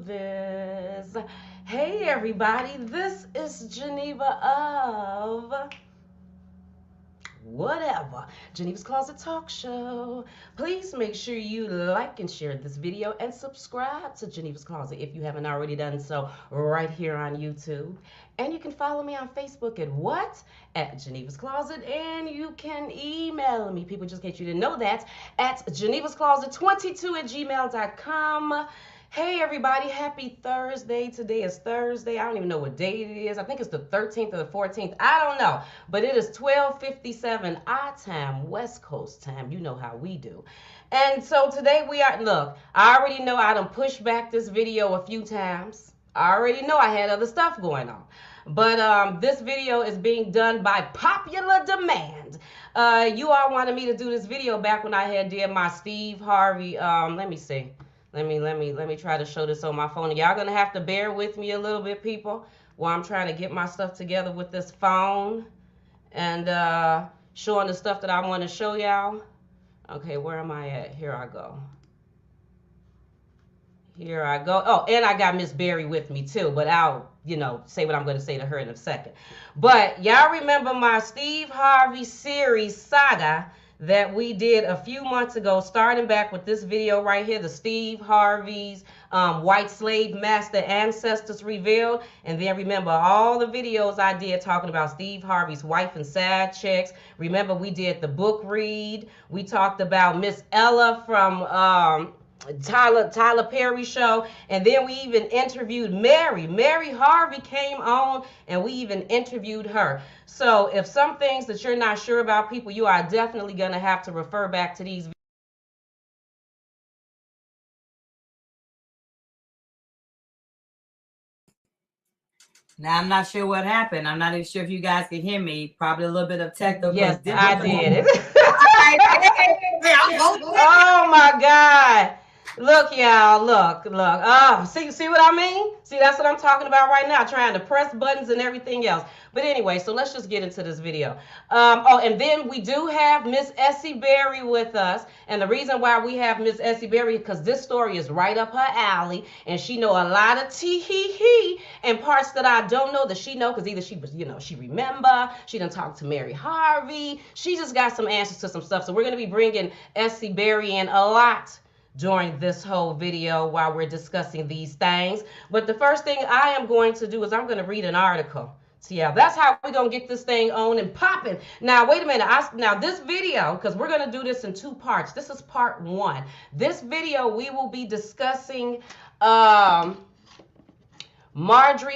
this. Hey everybody, this is Geneva of whatever, Geneva's Closet Talk Show. Please make sure you like and share this video and subscribe to Geneva's Closet if you haven't already done so right here on YouTube. And you can follow me on Facebook at what? At Geneva's Closet. And you can email me, people, just in case you didn't know that, at genevascloset22 at gmail.com. Hey everybody, happy Thursday. Today is Thursday. I don't even know what day it is. I think it's the 13th or the 14th. I don't know. But it is 12:57 our time, West Coast time. You know how we do. And so today we are, look, I already know I done pushed back this video a few times. I already know I had other stuff going on. But this video is being done by popular demand. You all wanted me to do this video back when I had did my Steve Harvey, let me see. Let me try to show this on my phone. Y'all gonna have to bear with me a little bit, people, while I'm trying to get my stuff together with this phone and showing the stuff that I want to show y'all. Okay, where am I at? Here I go. Here I go. Oh, and I got Miss Berry with me too, but I'll, say what I'm going to say to her in a second. But y'all remember my Steve Harvey series saga that we did a few months ago, starting back with this video right here, the Steve Harvey's White Slave Master Ancestors Revealed. And then remember all the videos I did talking about Steve Harvey's wife and side chicks. Remember we did the book read. We talked about Miss Ella from Tyler Perry show, and then we even interviewed Mary Harvey came on, and we even interviewed her. So if some things that you're not sure about, people, you are definitely going to have to refer back to these. Now, I'm not sure what happened. I'm not even sure if you guys can hear me. Probably a little bit of technical. Yes, I did it. Oh my God. Look, y'all, look. Oh, see what I mean? See, that's what I'm talking about right now, trying to press buttons and everything else. But anyway, so let's just get into this video. And then we do have Miss Essie Berry with us. And the reason why we have Miss Essie Berry, because this story is right up her alley. And she know a lot of tee-hee-hee and parts that I don't know that she know, because either she was, she remember, she done talked to Mary Harvey. She just got some answers to some stuff. So we're going to be bringing Essie Berry in a lot during this whole video while we're discussing these things. But the first thing I am going to do is I'm going to read an article. So yeah, that's how we're going to get this thing on and popping. Now, wait a minute. Now, this video, because we're going to do this in two parts. This is part one. This video, we will be discussing Marjorie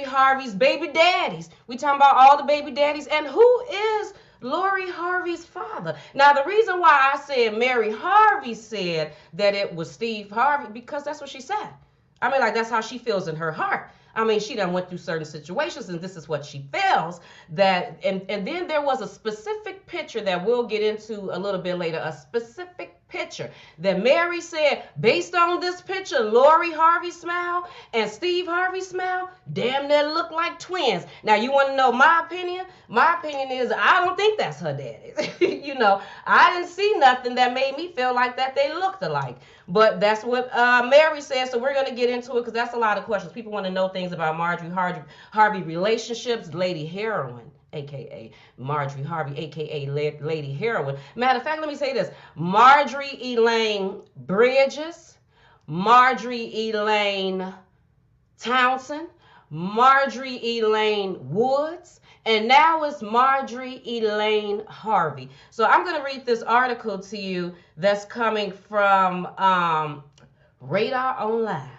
Harvey's baby daddies. We talking about all the baby daddies and who is Lori Harvey's father. Now, the reason why I said Mary Harvey said that it was Steve Harvey, because that's what she said. I mean, like, that's how she feels in her heart. I mean, she done went through certain situations, and this is what she feels. That, and then there was a specific picture that we'll get into a little bit later, a specific picture that Mary said, based on this picture, Lori Harvey smile and Steve Harvey smile damn near look like twins. Now, you want to know my opinion? My opinion is I don't think that's her daddy. I didn't see nothing that made me feel like that they looked alike. But that's what Mary said, so we're going to get into it because that's a lot of questions. People want to know things about Marjorie Harvey relationships, Lady Heroin, a.k.a. Marjorie Harvey, a.k.a. Lady Heroin. Matter of fact, let me say this. Marjorie Elaine Bridges, Marjorie Elaine Townsend, Marjorie Elaine Woods, and now it's Marjorie Elaine Harvey. So I'm going to read this article to you that's coming from Radar Online.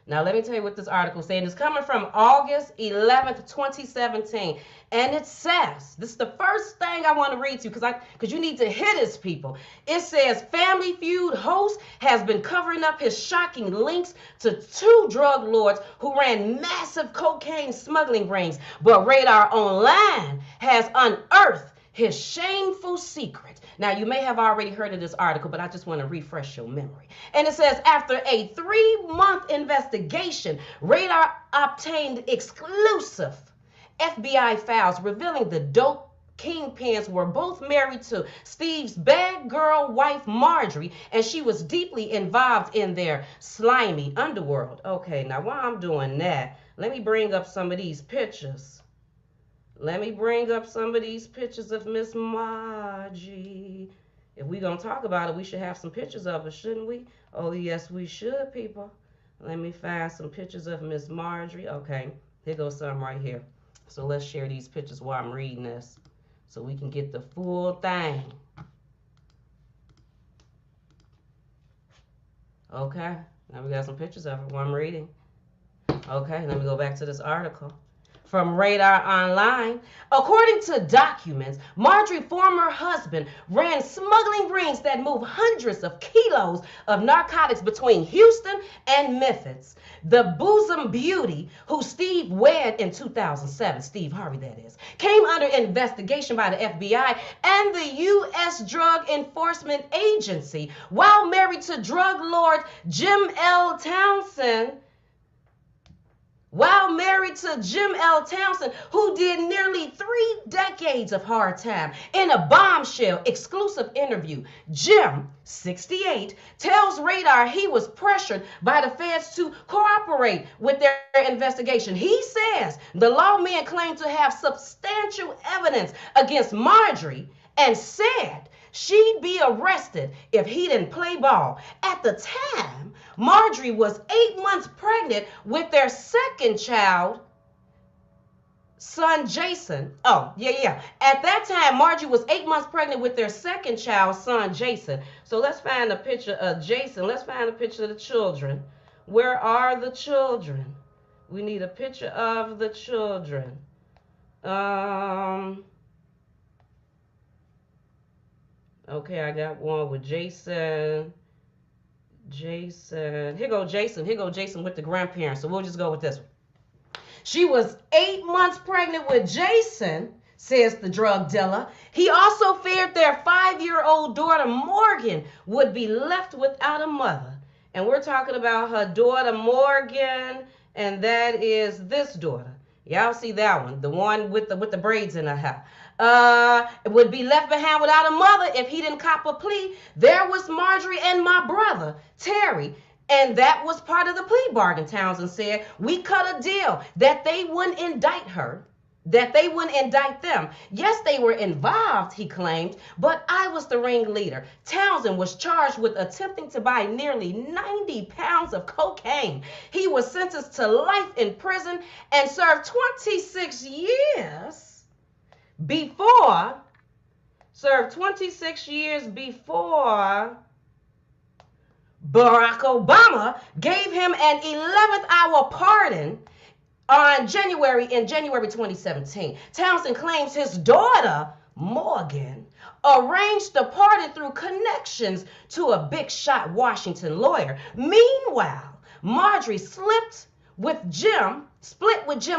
Now, let me tell you what this article is saying. It's coming from August 11th, 2017. And it says, this is the first thing I want to read to you because you need to hear this, people. It says, Family Feud host has been covering up his shocking links to two drug lords who ran massive cocaine smuggling rings. But Radar Online has unearthed his shameful secret. Now, you may have already heard of this article, but I just want to refresh your memory. And it says, after a 3-month investigation, Radar obtained exclusive FBI files revealing the dope kingpins were both married to Steve's bad girl wife, Marjorie, and she was deeply involved in their slimy underworld. Okay, now while I'm doing that, let me bring up some of these pictures. Let me bring up some of these pictures of Miss Margie. If we're going to talk about it, we should have some pictures of her, shouldn't we? Oh, yes, we should, people. Let me find some pictures of Miss Marjorie. Okay, here goes some right here. So let's share these pictures while I'm reading this so we can get the full thing. Okay, now we got some pictures of her while I'm reading. Okay, let me go back to this article. From Radar Online, according to documents, Marjorie's former husband ran smuggling rings that moved hundreds of kilos of narcotics between Houston and Memphis. The bosom beauty, who Steve wed in 2007, Steve Harvey that is, came under investigation by the FBI and the U.S. Drug Enforcement Agency while married to drug lord Jim L. Townsend. Who did nearly 3 decades of hard time. In a bombshell exclusive interview, Jim, 68, tells Radar he was pressured by the feds to cooperate with their investigation. He says the lawman claimed to have substantial evidence against Marjorie and said she'd be arrested if he didn't play ball. At the time, Marjorie was 8 months pregnant with their second child, son Jason. At that time, Marjorie was 8 months pregnant with their second child, son Jason. So let's find a picture of Jason. Let's find a picture of the children. Where are the children? We need a picture of the children. Okay, I got one with Jason. Here go Jason with the grandparents. So we'll just go with this one. She was 8 months pregnant with Jason, says the drug dealer. He also feared their 5-year-old daughter, Morgan, would be left without a mother. And we're talking about her daughter, Morgan, and that is this daughter. Y'all see that one, the one with the braids in her hair. Would be left behind without a mother if he didn't cop a plea. There was Marjorie and my brother, Terry, and that was part of the plea bargain, Townsend said. We cut a deal that they wouldn't indict her, that they wouldn't indict them. Yes, they were involved, he claimed, but I was the ringleader. Townsend was charged with attempting to buy nearly 90 pounds of cocaine. He was sentenced to life in prison and served 26 years before Barack Obama gave him an 11th hour pardon in January 2017. Townsend claims his daughter, Morgan, arranged the pardon through connections to a big shot Washington lawyer. Meanwhile, Marjorie split with Jim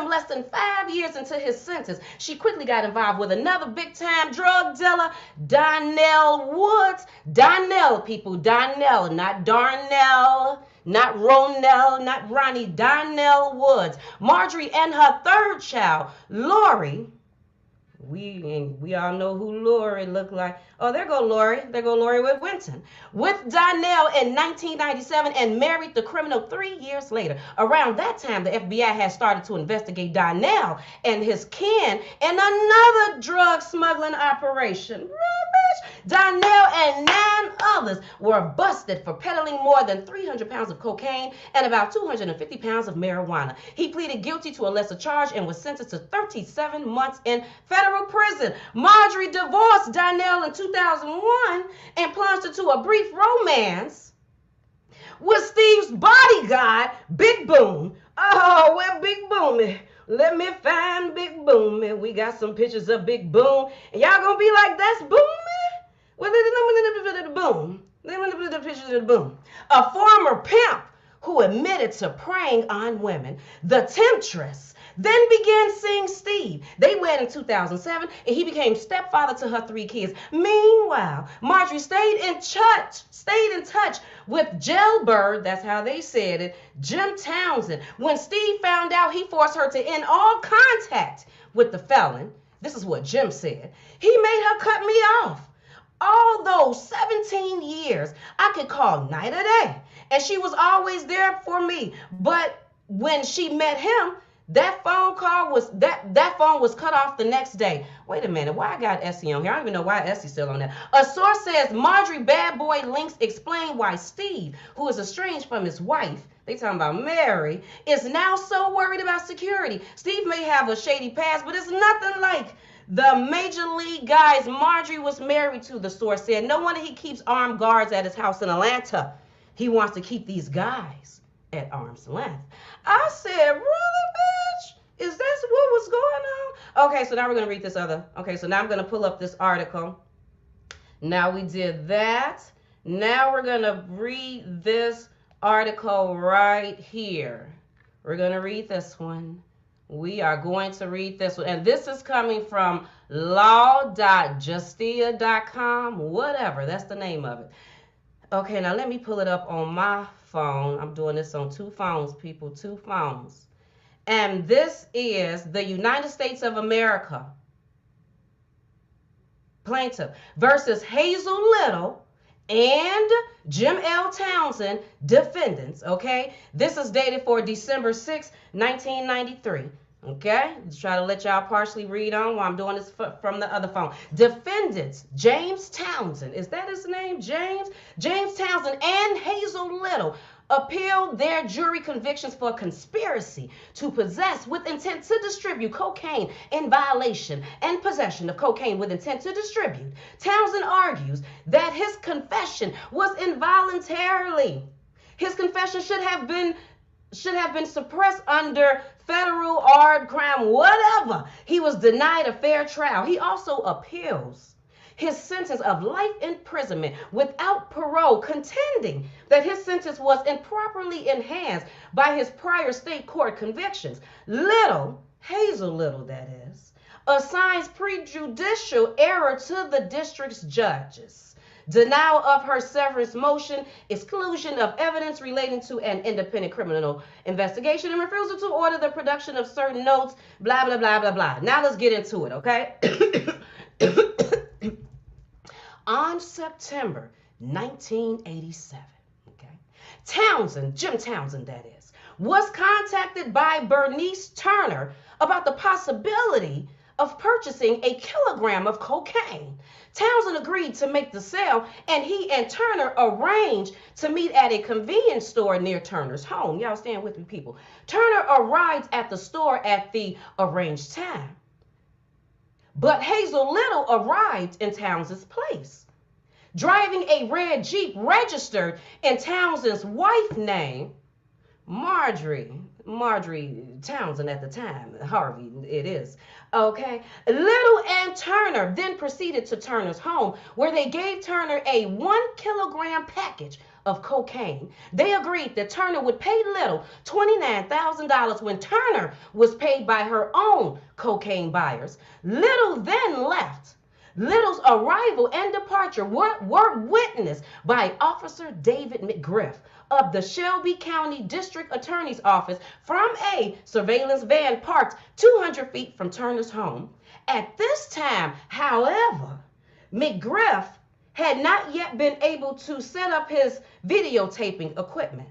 less than 5 years into his sentence. She quickly got involved with another big-time drug dealer, Donnell Woods. Donnell, people, Donnell, not Darnell, not Ronell, not Ronnie, Donnell Woods. Marjorie and her third child, Lori. We all know who Lori looked like. Oh, there go Lori with Winton. With Donnell in 1997 and married the criminal 3 years later. Around that time, the FBI had started to investigate Donnell and his kin in another drug smuggling operation. Donnell and 9 others were busted for peddling more than 300 pounds of cocaine and about 250 pounds of marijuana. He pleaded guilty to a lesser charge and was sentenced to 37 months in federal prison. Marjorie divorced Donnell in 2001 and plunged into a brief romance with Steve's bodyguard, Big Boom. Oh, where Big Boom is? Let me find Big Boom. We got some pictures of Big Boom. And y'all gonna be like, that's Boom? Well, let me the Boom. Let me the pictures of the Boom. A former pimp who admitted to preying on women. The temptress then began seeing Steve. They wed in 2007, and he became stepfather to her 3 kids. Meanwhile, Marjorie stayed in touch with Jailbird, that's how they said it, Jim Townsend. When Steve found out, he forced her to end all contact with the felon This is what Jim said. He made her cut me off. All those 17 years, I could call night or day, and she was always there for me. But when she met him, that phone was cut off the next day. Wait a minute, why I got Essie on here? I don't even know why Essie's still on there. A source says Marjorie Bad Boy links explain why Steve, who is estranged from his wife, they talking about Mary, is now so worried about security. Steve may have a shady past, but it's nothing like the major league guys Marjorie was married to, the source said. No wonder he keeps armed guards at his house in Atlanta. He wants to keep these guys at arm's length. I said, really, bitch? Is that what was going on? Okay, so now we're going to read this other. Okay, so now I'm going to pull up this article. Now we did that. Now we're going to read this article right here. We're going to read this one. We are going to read this one. And this is coming from law.justia.com, whatever. That's the name of it. Okay, now let me pull it up on my phone. I'm doing this on two phones, people, two phones. And this is the United States of America plaintiff versus Hazel Little and Jim L. Townsend, defendants, okay? This is dated for December 6, 1993, okay? Just try to let y'all partially read on while I'm doing this from the other phone. Defendants, James Townsend, is that his name, James? James Townsend and Hazel Little appealed their jury convictions for conspiracy to possess with intent to distribute cocaine in violation and possession of cocaine with intent to distribute. Townsend argues that his confession was involuntarily. His confession should have been suppressed under federal armed crime, whatever. He was denied a fair trial. He also appeals his sentence of life imprisonment without parole, contending that his sentence was improperly enhanced by his prior state court convictions. Little, Hazel Little that is, assigns prejudicial error to the district's judges. Denial of her severance motion, exclusion of evidence relating to an independent criminal investigation, and refusal to order the production of certain notes, blah, blah, blah, blah, blah. Now let's get into it, okay? On September 1987, okay, Townsend, Jim Townsend that is, was contacted by Bernice Turner about the possibility of purchasing a kilogram of cocaine. Townsend agreed to make the sale, and he and Turner arranged to meet at a convenience store near Turner's home. Y'all stand with me, people. Turner arrived at the store at the arranged time. But Hazel Little arrived in Townsend's place, driving a red Jeep registered in Townsend's wife's name, Marjorie Townsend at the time, Harvey it is, okay? Little and Turner then proceeded to Turner's home, where they gave Turner a 1 kilogram package of cocaine. They agreed that Turner would pay Little $29,000 when Turner was paid by her own cocaine buyers. Little then left. Little's arrival and departure were witnessed by Officer David McGriff of the Shelby County District Attorney's Office from a surveillance van parked 200 feet from Turner's home. At this time, however, McGriff had not yet been able to set up his videotaping equipment.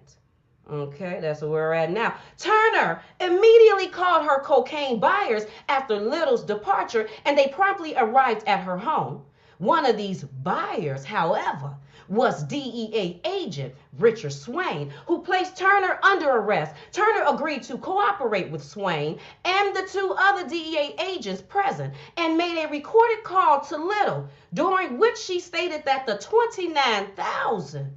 Okay, that's where we're at now. Turner immediately called her cocaine buyers after Little's departure, and they promptly arrived at her home. One of these buyers, however, was DEA agent Richard Swain, who placed Turner under arrest. Turner agreed to cooperate with Swain and the two other DEA agents present and made a recorded call to Little, during which she stated that the $29,000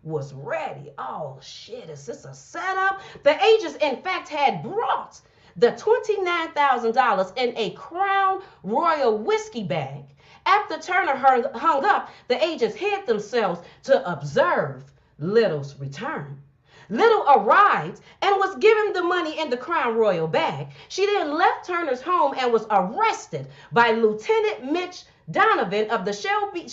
was ready. Oh shit, is this a setup? The agents in fact had brought the $29,000 in a Crown Royal whiskey bag. After Turner hung up, the agents hid themselves to observe Little's return. Little arrived and was given the money in the Crown Royal bag. She then left Turner's home and was arrested by Lieutenant Mitch Donovan of the Shelby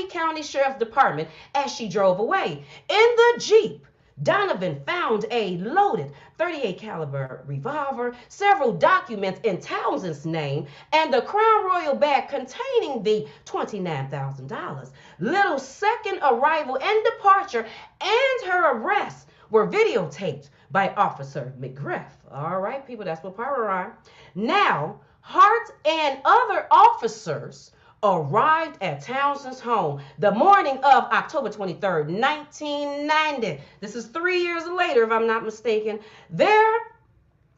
County Sheriff's Department as she drove away. In the Jeep, Donovan found a loaded .38 caliber revolver, several documents in Townsend's name, and the Crown Royal bag containing the $29,000. Little's second arrival and departure and her arrest were videotaped by Officer McGriff. All right, people, that's what power are. Now, Hart and other officers arrived at Townsend's home the morning of October 23rd, 1990. This is 3 years later, if I'm not mistaken. There,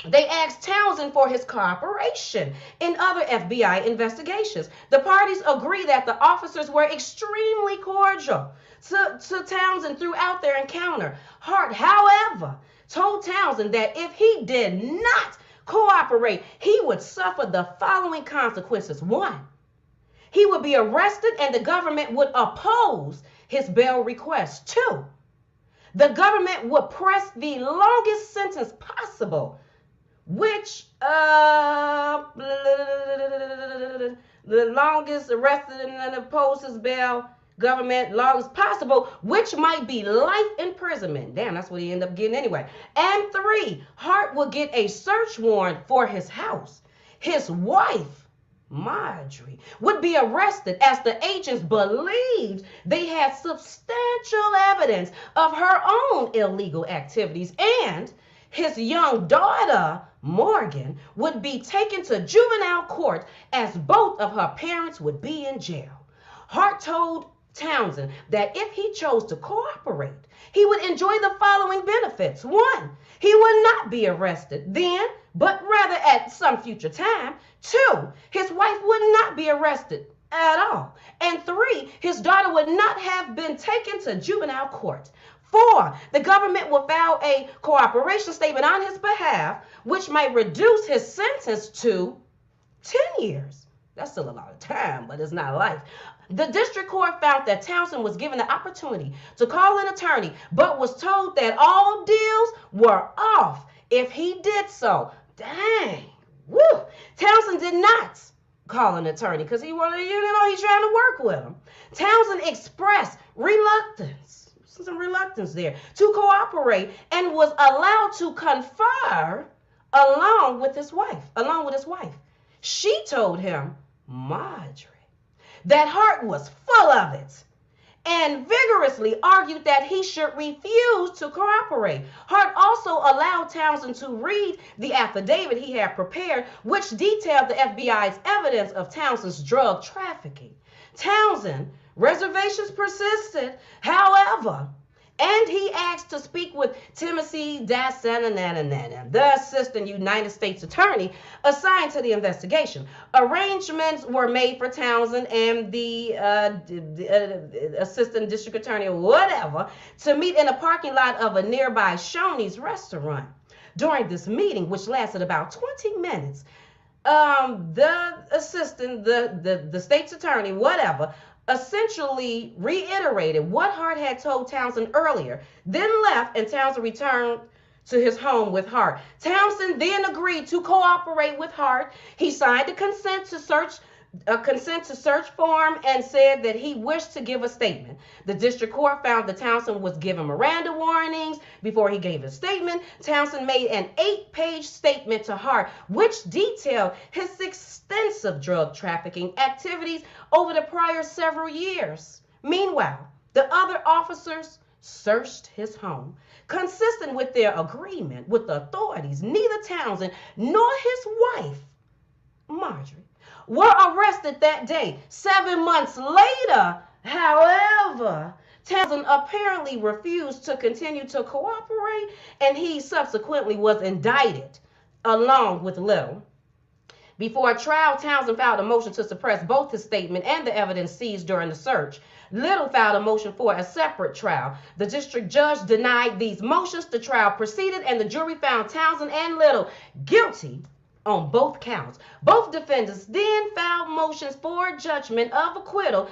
they asked Townsend for his cooperation in other FBI investigations. The parties agree that the officers were extremely cordial to Townsend throughout their encounter. Hart, however, told Townsend that if he did not cooperate, he would suffer the following consequences. 1, he would be arrested and the government would oppose his bail request. 2, the government would press the longest sentence possible, which the longest arrested and opposed his bail, government longest possible, which might be life imprisonment. Damn, that's what he ended up getting anyway. And 3, Hart would get a search warrant for his house. His wife, Marjorie, would be arrested as the agents believed they had substantial evidence of her own illegal activities, and his young daughter, Morgan, would be taken to juvenile court as both of her parents would be in jail. Hart told Townsend that if he chose to cooperate, he would enjoy the following benefits. 1, he would not be arrested then, but rather at some future time. 2, his wife would not be arrested at all. And 3, his daughter would not have been taken to juvenile court. 4, the government will file a cooperation statement on his behalf, which might reduce his sentence to 10 years. That's still a lot of time, but it's not life. The district court found that Townsend was given the opportunity to call an attorney, but was told that all deals were off if he did so. Dang. Woo. Townsend did not call an attorney because he wanted, he's trying to work with him. Townsend expressed some reluctance there to cooperate and was allowed to confer along with his wife. She told him, Marjorie, that Hart was full of it and vigorously argued that he should refuse to cooperate. Hart also allowed Townsend to read the affidavit he had prepared, which detailed the FBI's evidence of Townsend's drug trafficking. Townsend reservations persisted, however, and he asked to speak with Timothy Dassananana, the assistant United States attorney assigned to the investigation. Arrangements were made for Townsend and the assistant district attorney or whatever to meet in a parking lot of a nearby Shoney's restaurant. During this meeting, which lasted about 20 minutes, the assistant, the state's attorney, whatever, essentially reiterated what Hart had told Townsend earlier, then left, and Townsend returned to his home with Hart. Townsend then agreed to cooperate with Hart. He signed a consent to search form and said that he wished to give a statement. The district court found that Townsend was given Miranda warnings before he gave his statement. Townsend made an 8-page statement to Hart, which detailed his extensive drug trafficking activities over the prior several years. Meanwhile, the other officers searched his home. Consistent with their agreement with the authorities, neither Townsend nor his wife, Marjorie, were arrested that day. 7 months later, however, Townsend apparently refused to continue to cooperate, and he subsequently was indicted along with Little. Before trial, Townsend filed a motion to suppress both his statement and the evidence seized during the search. Little filed a motion for a separate trial. The district judge denied these motions. The trial proceeded, and the jury found Townsend and Little guilty on both counts. Both defendants then filed motions for judgment of acquittal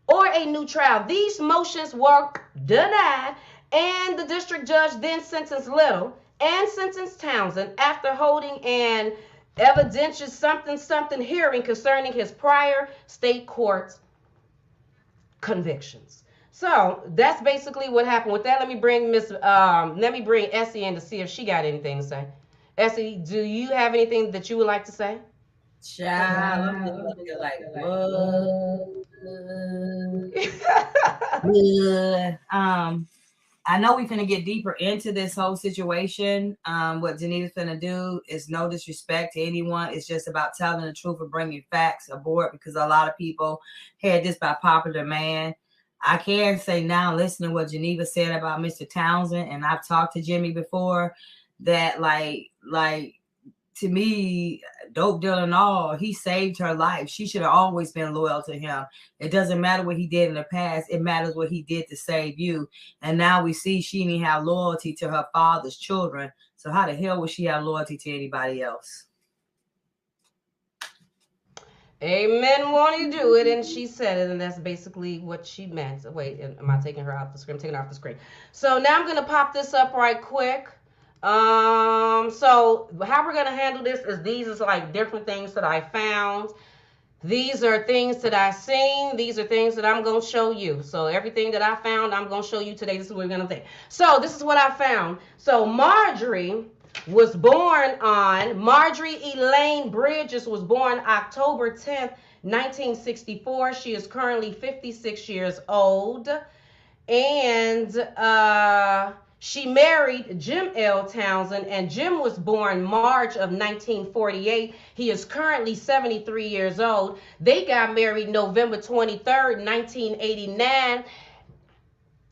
or a new trial. These motions were denied, and the district judge then sentenced Little and sentenced Townsend after holding an evidentiary something hearing concerning his prior state court convictions. So that's basically what happened with that. Let me bring Essie in to see if she got anything to say. Essie, do you have anything that you would like to say? Child, I'm just up here like, what? I know we finna get deeper into this whole situation. What Geneva's finna do is no disrespect to anyone. It's just about telling the truth and bringing facts aboard, because a lot of people had this by popular demand. I can say now, listening to what Geneva said about Mr. Townsend, and I've talked to Jimmy before, that like to me, dope deal and all, he saved her life. She should have always been loyal to him. It doesn't matter what he did in the past. It matters what he did to save you. And now we see she didn't have loyalty to her father's children. So how the hell would she have loyalty to anybody else? Amen, won't he do it? And she said it, and that's basically what she meant. Wait, am I taking her off the screen? I'm taking her off the screen. So now I'm gonna pop this up right quick. So how we're gonna handle this is these is like different things that I found. These are things that I seen. These are things that I'm gonna show you. So everything that I found, I'm gonna show you today. This is what we're gonna think. So this is what I found. So Marjorie Elaine Bridges was born October 10th, 1964. She is currently 56 years old. And she married Jim L. Townsend, and Jim was born March of 1948. He is currently 73 years old. They got married November 23rd, 1989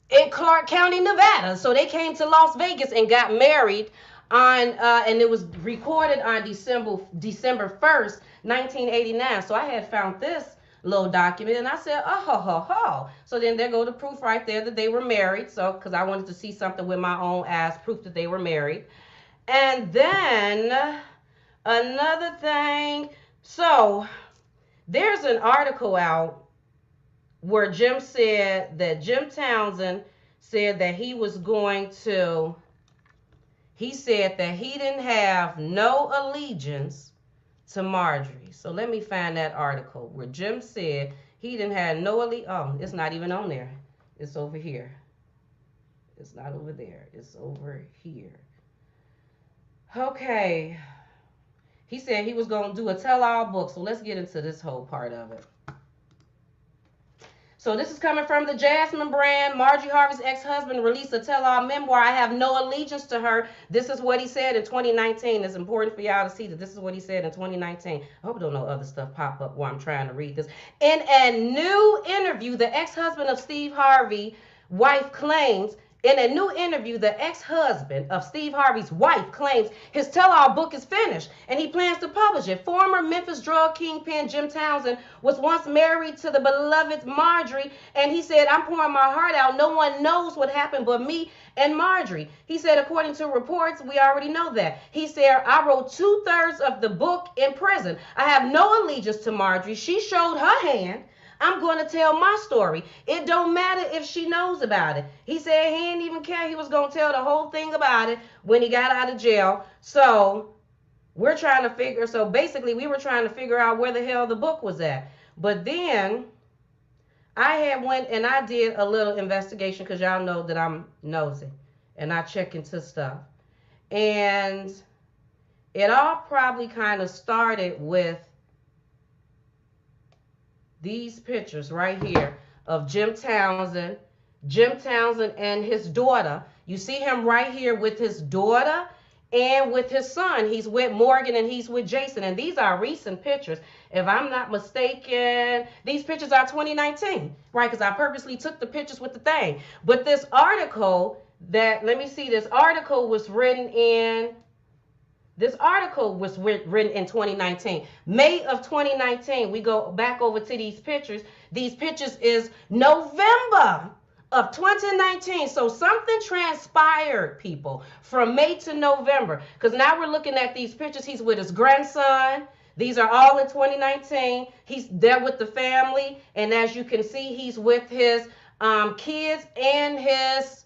in Clark County, Nevada. So they came to Las Vegas and got married on and it was recorded on December 1st, 1989. So I had found this little document, and I said, oh ho ho ho. So then there go the proof right there that they were married. So because I wanted to see something with my own eyes, proof that they were married. And then another thing, so there's an article out where Jim Townsend said that he said that he didn't have no allegiance to Marjorie. So let me find that article where Jim said he didn't have no allegiance. Oh, it's not even on there. It's over here. It's not over there. It's over here. Okay. He said he was going to do a tell-all book. So let's get into this whole part of it. So this is coming from the Jasmine brand. Marjorie Harvey's ex-husband released a tell-all memoir. I have no allegiance to her. This is what he said in 2019. It's important for y'all to see that this is what he said in 2019. I hope don't know other stuff pop up while I'm trying to read this. In a new interview, the ex-husband of Steve Harvey's wife claims the ex-husband of Steve Harvey's wife claims his tell-all book is finished and he plans to publish it. Former Memphis drug kingpin Jim Townsend was once married to the beloved Marjorie, and he said, I'm pouring my heart out. No one knows what happened but me and Marjorie. He said, according to reports, we already know that. He said, I wrote 2/3 of the book in prison. I have no allegiance to Marjorie. She showed her hand. I'm going to tell my story. It don't matter if she knows about it. He said he didn't even care. He was going to tell the whole thing about it when he got out of jail. So we were trying to figure out where the hell the book was at. But then I had went and I did a little investigation, because y'all know that I'm nosy and I check into stuff. And it all probably kind of started with these pictures right here of Jim Townsend and his daughter. You see him right here with his daughter and with his son. He's with Morgan and he's with Jason. And these are recent pictures. If I'm not mistaken, these pictures are 2019, right? Because I purposely took the pictures with the thing. But this article this article was written in This article was written in 2019. May of 2019, we go back over to these pictures. These pictures is November of 2019. So something transpired, people, from May to November. Because now we're looking at these pictures. He's with his grandson. These are all in 2019. He's there with the family. And as you can see, he's with his kids and his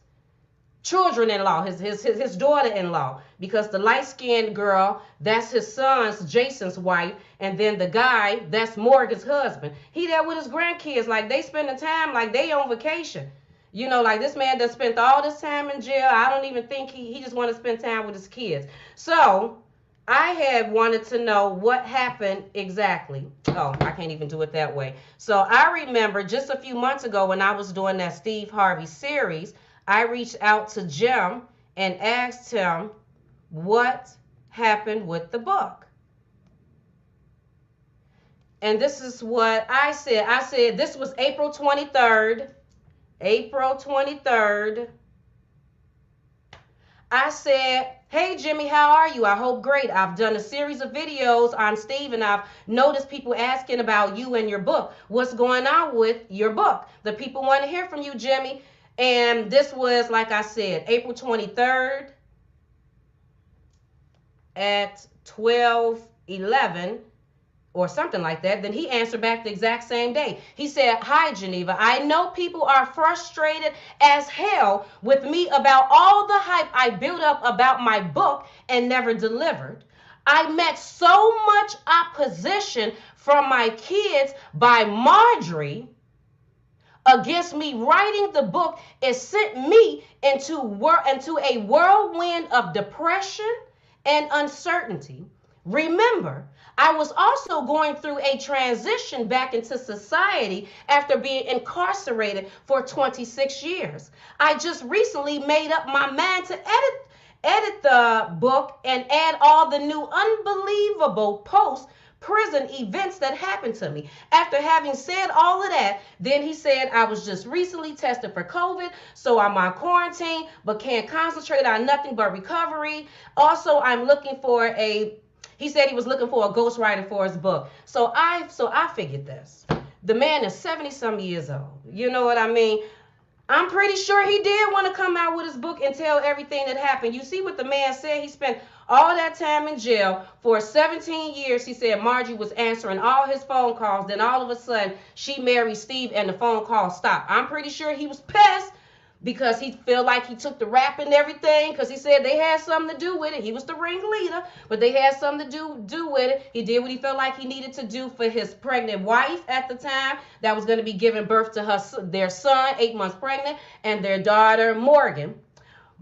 children-in-law, his daughter-in-law, because the light-skinned girl, that's his son's, Jason's wife, and then the guy, that's Morgan's husband. He there with his grandkids, like they spending time like they on vacation. You know, like this man that spent all this time in jail. I don't even think he just want to spend time with his kids. So I had wanted to know what happened exactly. Oh, I can't even do it that way. So I remember just a few months ago when I was doing that Steve Harvey series, I reached out to Jim and asked him what happened with the book. And this is what I said. I said this was April 23rd. April 23rd. I said, hey, Jimmy, how are you? I hope great. I've done a series of videos on Steve, and I've noticed people asking about you and your book. What's going on with your book? The people want to hear from you, Jimmy. And this was, like I said, April 23rd at 12:11 or something like that. Then he answered back the exact same day. He said, hi, Geneva. I know people are frustrated as hell with me about all the hype I built up about my book and never delivered. I met so much opposition from my kids by Marjorie against me writing the book. It sent me into a whirlwind of depression and uncertainty. Remember, I was also going through a transition back into society after being incarcerated for 26 years. I just recently made up my mind to edit the book and add all the new unbelievable post-prison events that happened to me. After having said all of that, then he said, I was just recently tested for COVID, so I'm on quarantine, but can't concentrate on nothing but recovery. Also, I'm looking for he said he was looking for a ghostwriter for his book. So I figured this. The man is 70-some years old. You know what I mean? I'm pretty sure he did want to come out with his book and tell everything that happened. You see what the man said? He spent all that time in jail for 17 years. He said Margie was answering all his phone calls. Then all of a sudden, she married Steve and the phone call stopped. I'm pretty sure he was pissed because he felt like he took the rap and everything, because he said they had something to do with it. He was the ringleader, but they had something to do with it. He did what he felt like he needed to do for his pregnant wife at the time that was going to be giving birth to their son, 8 months pregnant, and their daughter, Morgan.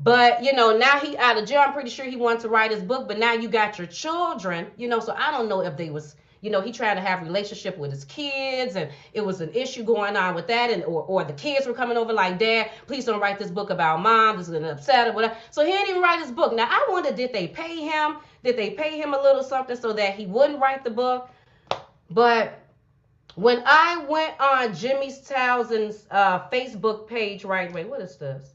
But, you know, now he out of jail. I'm pretty sure he wanted to write his book, but now you got your children, you know, so I don't know if they was, you know, he tried to have a relationship with his kids, and it was an issue going on with that, and or the kids were coming over like, Dad, please don't write this book about Mom. This is gonna upset or whatever. So he didn't even write his book. Now I wonder, did they pay him? Did they pay him a little something so that he wouldn't write the book? But when I went on Jimmy Townsend's Facebook page, right? Wait, what is this?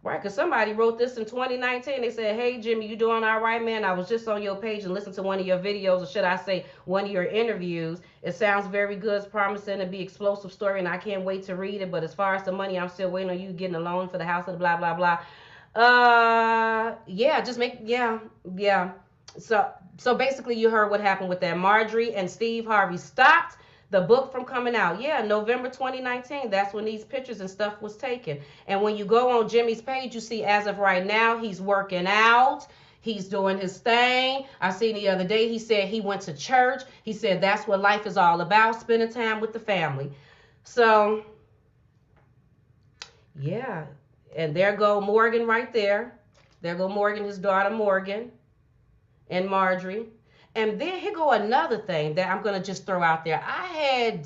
Right, because somebody wrote this in 2019. They said, hey, Jimmy, you doing all right, man? I was just on your page and listened to one of your videos, or should I say one of your interviews. It sounds very good. It's promising to be explosive story, and I can't wait to read it. But as far as the money, I'm still waiting on you getting a loan for the house of the blah, blah, blah. Yeah. So basically you heard what happened with that. Marjorie and Steve Harvey stopped the book from coming out. Yeah, November 2019. That's when these pictures and stuff was taken. And when you go on Jimmy's page, you see as of right now, he's working out. He's doing his thing. I seen the other day, he said he went to church. He said that's what life is all about, spending time with the family. So, yeah. And there go Morgan right there. There go Morgan, his daughter Morgan, and Marjorie. And then here go another thing that I'm gonna just throw out there. I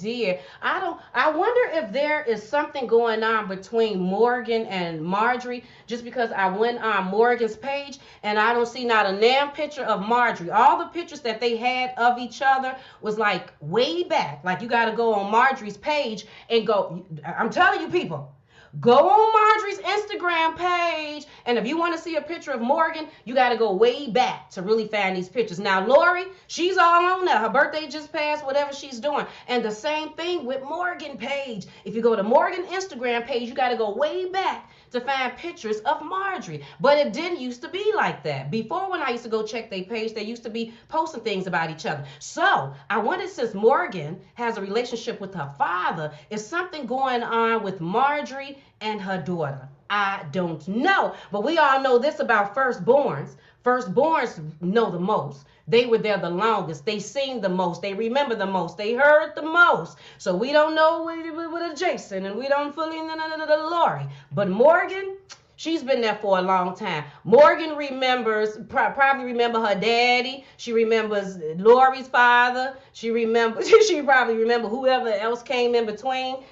wonder if there is something going on between Morgan and Marjorie, just because I went on Morgan's page and I don't see not a damn picture of Marjorie. All the pictures that they had of each other was like way back. Like you gotta go on Marjorie's page and go, I'm telling you people, go on Marjorie's Instagram page, and if you want to see a picture of Morgan, you got to go way back to really find these pictures. Now, Lori, she's all on that. Her birthday just passed, whatever she's doing. And the same thing with Morgan page. If you go to Morgan Instagram page, you got to go way back to find pictures of Marjorie. But it didn't used to be like that. Before, when I used to go check their page, they used to be posting things about each other. So I wondered, since Morgan has a relationship with her father, is something going on with Marjorie and her daughter? I don't know. But we all know this about firstborns. Firstborns know the most. They were there the longest. They sing the most. They remember the most. They heard the most. So we don't know with Jason, and we don't fully know the Lori. But Morgan, she's been there for a long time. Morgan remembers, probably remember her daddy. She remembers Lori's father. She probably remember whoever else came in between.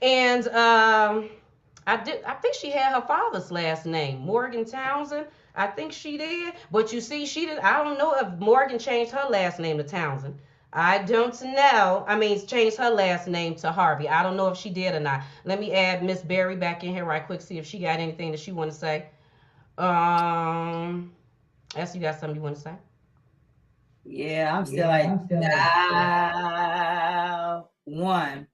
And I think she had her father's last name, Morgan Townsend. I think she did. But you see, she did. I don't know if Morgan changed her last name to Townsend. I don't know. I mean, changed her last name to Harvey. I don't know if she did or not. Let me add Miss Berry back in here right quick, see if she got anything that she want to say. S, you got something you want to say? Yeah, I'm still like, nah. One.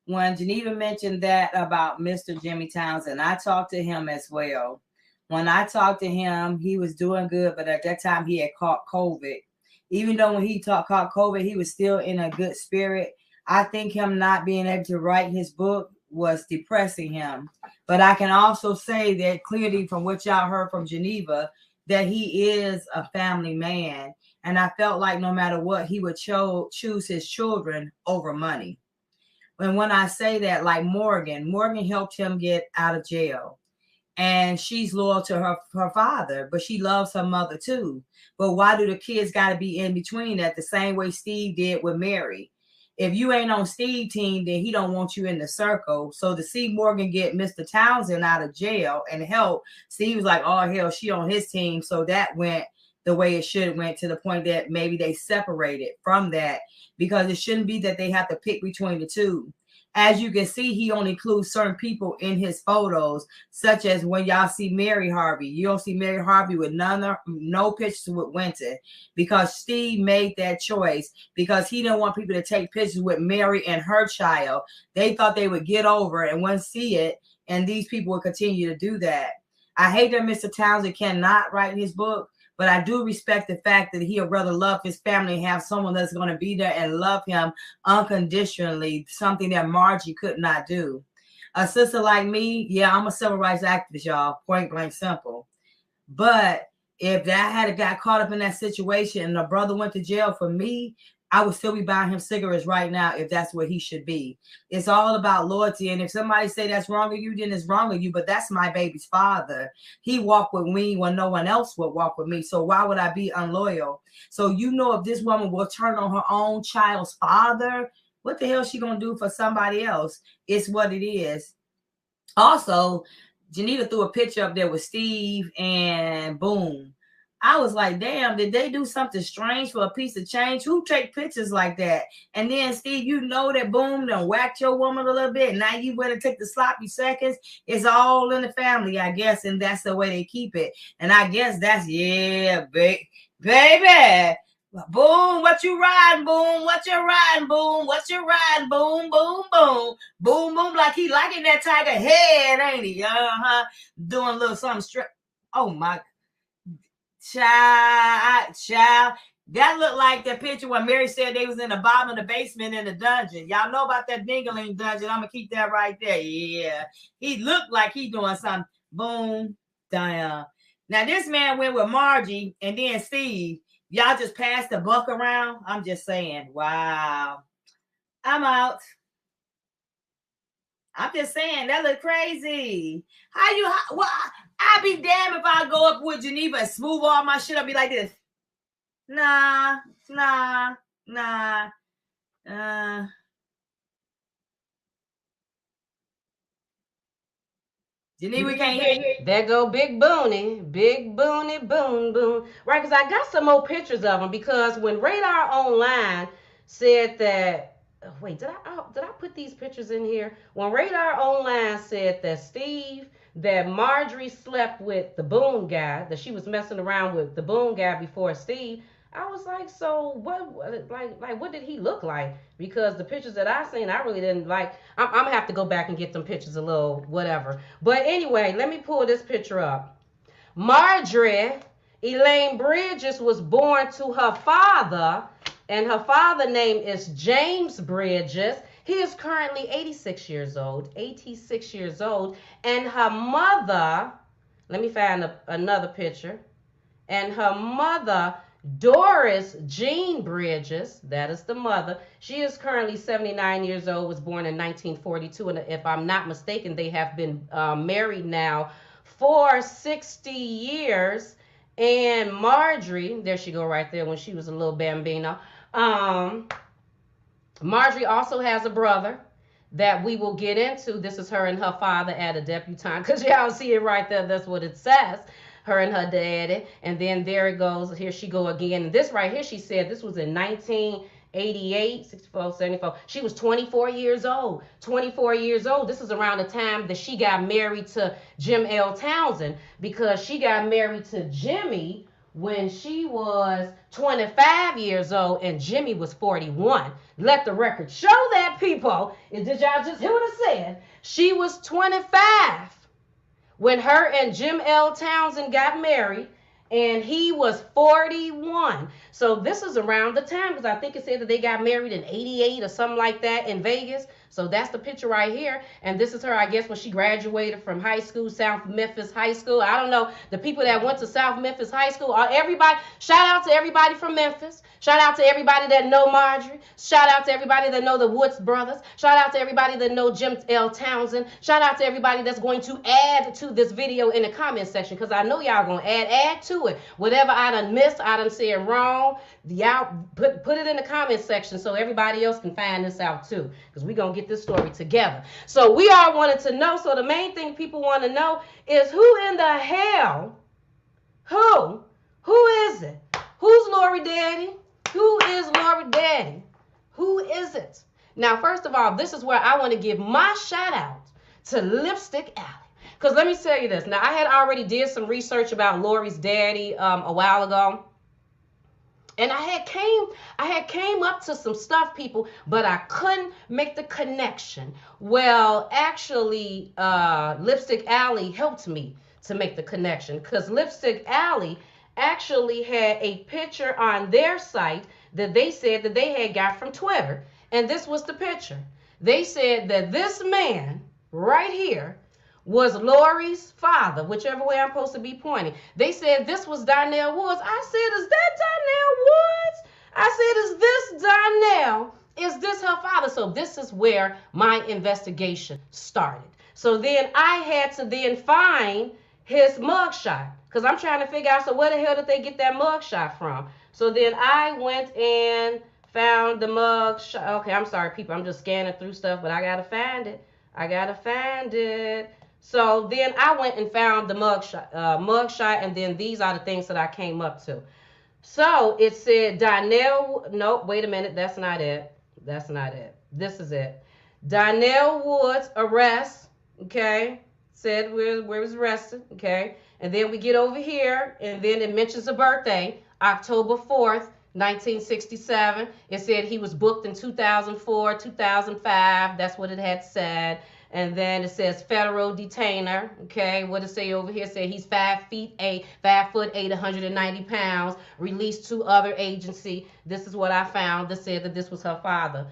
When Geneva mentioned that about Mr. Jimmy Townsend, I talked to him as well. When I talked to him, he was doing good, but at that time he had caught COVID. Even though when he caught COVID, he was still in a good spirit. I think him not being able to write his book was depressing him. But I can also say that clearly from what y'all heard from Geneva, that he is a family man. And I felt like no matter what, he would choose his children over money. And when I say that, like Morgan helped him get out of jail. And she's loyal to her father, but she loves her mother too. But why do the kids got to be in between that, the same way Steve did with Mary? If you ain't on Steve's team, then he don't want you in the circle. So to see Morgan get Mr. Townsend out of jail and help, Steve was like, oh, hell, she on his team. So that went the way it should have went, to the point that maybe they separated from that, because it shouldn't be that they have to pick between the two. As you can see, he only includes certain people in his photos, such as when y'all see Mary Harvey. You don't see Mary Harvey with no pictures with Winter, because Steve made that choice because he didn't want people to take pictures with Mary and her child. They thought they would get over and wouldn't see it, and these people will continue to do that. I hate that Mr. Townsend cannot write his book, but I do respect the fact that he'll rather love his family and have someone that's going to be there and love him unconditionally, something that Margie could not do. A sister like me, yeah, I'm a civil rights activist, y'all, point blank simple. But if that had got caught up in that situation and the brother went to jail for me, I would still be buying him cigarettes right now if that's where he should be. It's all about loyalty. And if somebody say that's wrong with you, then it's wrong with you. But that's my baby's father. He walked with me when no one else would walk with me. So why would I be unloyal? So if this woman will turn on her own child's father, what the hell is she going to do for somebody else? It's what it is. Also, Geneva threw a picture up there with Steve and boom. I was like, damn, did they do something strange for a piece of change? Who take pictures like that? And then, Steve, you know that boom done whacked your woman a little bit. Now you better take the sloppy seconds. It's all in the family, I guess, and that's the way they keep it. And I guess that's, yeah, baby. Boom, what you riding, boom? What you riding, boom? What you riding, boom, boom, boom. Boom, boom, like he liking that tiger head, ain't he? Doing a little something straight. Oh, my child. That looked like the picture when Mary said they was in the bottom of the basement in the dungeon. Y'all know about that Dingaling dungeon. I'm gonna keep that right there. Yeah, he looked like he doing something. Boom, down. Now this man went with Margie and then Steve. Y'all just passed the buck around. I'm just saying, wow. I'm out. I'm just saying that look crazy. I'd be damned if I go up with Geneva and smooth all my shit. I'll be like this. Nah. Geneva, we can't hear you. There go Big Booney, boom. Right, because I got some more pictures of them, because when Radar Online said that, wait, did I put these pictures in here? When Radar Online said that Marjorie slept with the Boone guy, that she was messing around with the Boone guy before Steve, I was like, so what did he look like? Because the pictures that I seen, I really didn't like. I'm gonna have to go back and get them pictures a little whatever. But anyway, let me pull this picture up. Marjorie Elaine Bridges was born to her father, and her father name is James Bridges. He is currently 86 years old, 86 years old, and her mother, let me find another picture, and her mother, Doris Jean Bridges, that is the mother. She is currently 79 years old, was born in 1942, and if I'm not mistaken, they have been married now for 60 years. And Marjorie, there she go right there when she was a little bambino. Marjorie also has a brother that we will get into. This is her and her father at a debutante, because y'all see it right there. That's what it says. Her and her daddy. And then there it goes. Here she go again. And this right here, she said this was in 1988, 64, 74. She was 24 years old. 24 years old. This is around the time that she got married to Jim L. Townsend, because she got married to Jimmy when she was 25 years old and Jimmy was 41. Let the record show that, people. And did y'all just hear what I said? She was 25 when her and Jim L. Townsend got married, and he was 41. So this is around the time, because I think it said that they got married in 88 or something like that in Vegas. So that's the picture right here. And this is her, I guess, when she graduated from high school, South Memphis High School. I don't know, the people that went to South Memphis High School, everybody, shout out to everybody from Memphis. Shout out to everybody that know Marjorie. Shout out to everybody that know the Woods brothers. Shout out to everybody that know Jim L. Townsend. Shout out to everybody that's going to add to this video in the comment section, because I know y'all going to add to it. Whatever I done missed, I done said wrong, y'all put it in the comment section so everybody else can find this out too, because we're going to get this story together. So we all wanted to know. So the main thing people want to know is, who in the hell, who is it? Who's Lori Daddy? Who is Lori Daddy? Who is it? Now, first of all, this is where I want to give my shout out to Lipstick Alley. Because let me tell you this. Now, I had already did some research about Lori's daddy a while ago. And I had came up to some stuff, people, but I couldn't make the connection. Well, actually, Lipstick Alley helped me to make the connection, because Lipstick Alley actually had a picture on their site that they said that they had got from Twitter. And this was the picture. They said that this man right here was Lori's father, whichever way I'm supposed to be pointing. They said this was Donnell Woods. I said, is that Donnell Woods? I said, is this Donnell? Is this her father? So this is where my investigation started. So then I had to then find his mugshot, because I'm trying to figure out, so where the hell did they get that mugshot from? So then I went and found the mugshot. Okay, I'm sorry, people. I'm just scanning through stuff, but I got to find it. I got to find it. So then I went and found the mugshot, and then these are the things that I came up to. So it said Donnell, nope, wait a minute, that's not it. That's not it. This is it. Donnell Woods arrest, okay, said where was arrested, okay. And then we get over here, and then it mentions a birthday, October 4th, 1967. It said he was booked in 2004, 2005. That's what it had said. And then it says federal detainer. Okay, what it say over here? It said he's 5 foot 8, 190 pounds. Released to other agency. This is what I found that said that this was her father.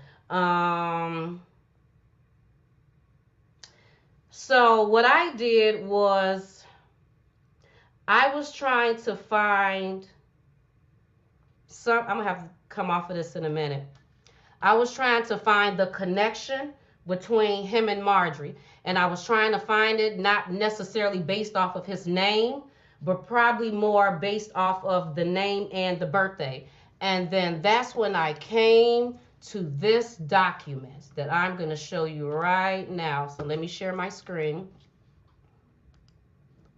So what I did was I was trying to find some. I'm gonna have to come off of this in a minute. I was trying to find the connection between him and Marjorie. And I was trying to find it not necessarily based off of his name, but probably more based off of the name and the birthday. And then that's when I came to this document that I'm going to show you right now. So let me share my screen.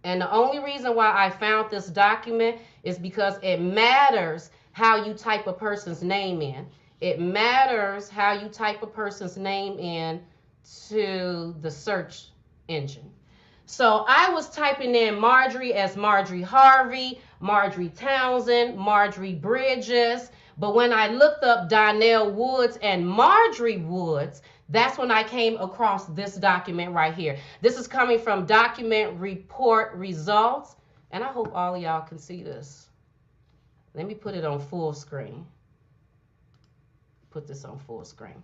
And the only reason why I found this document is because it matters how you type a person's name in. It matters how you type a person's name in to the search engine. So I was typing in Marjorie as Marjorie Harvey, Marjorie Townsend, Marjorie Bridges. But when I looked up Donnell Woods and Marjorie Woods, that's when I came across this document right here. This is coming from Document Report Results. And I hope all of y'all can see this. Let me put it on full screen. Put this on full screen.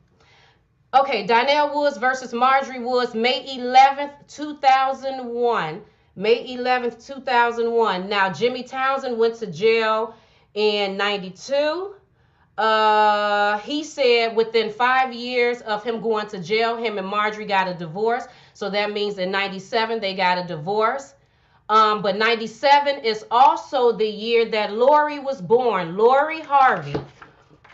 Okay, Donnell Woods versus Marjorie Woods, May 11th, 2001. May 11th, 2001. Now, Jimmy Townsend went to jail in 92. He said within 5 years of him going to jail, him and Marjorie got a divorce. So that means in 97 they got a divorce. But 97 is also the year that Lori was born. Lori Harvey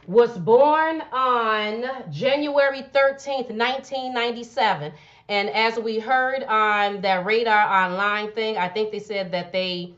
was born on January 13th, 1997. And as we heard on that Radar Online thing, I think they said that they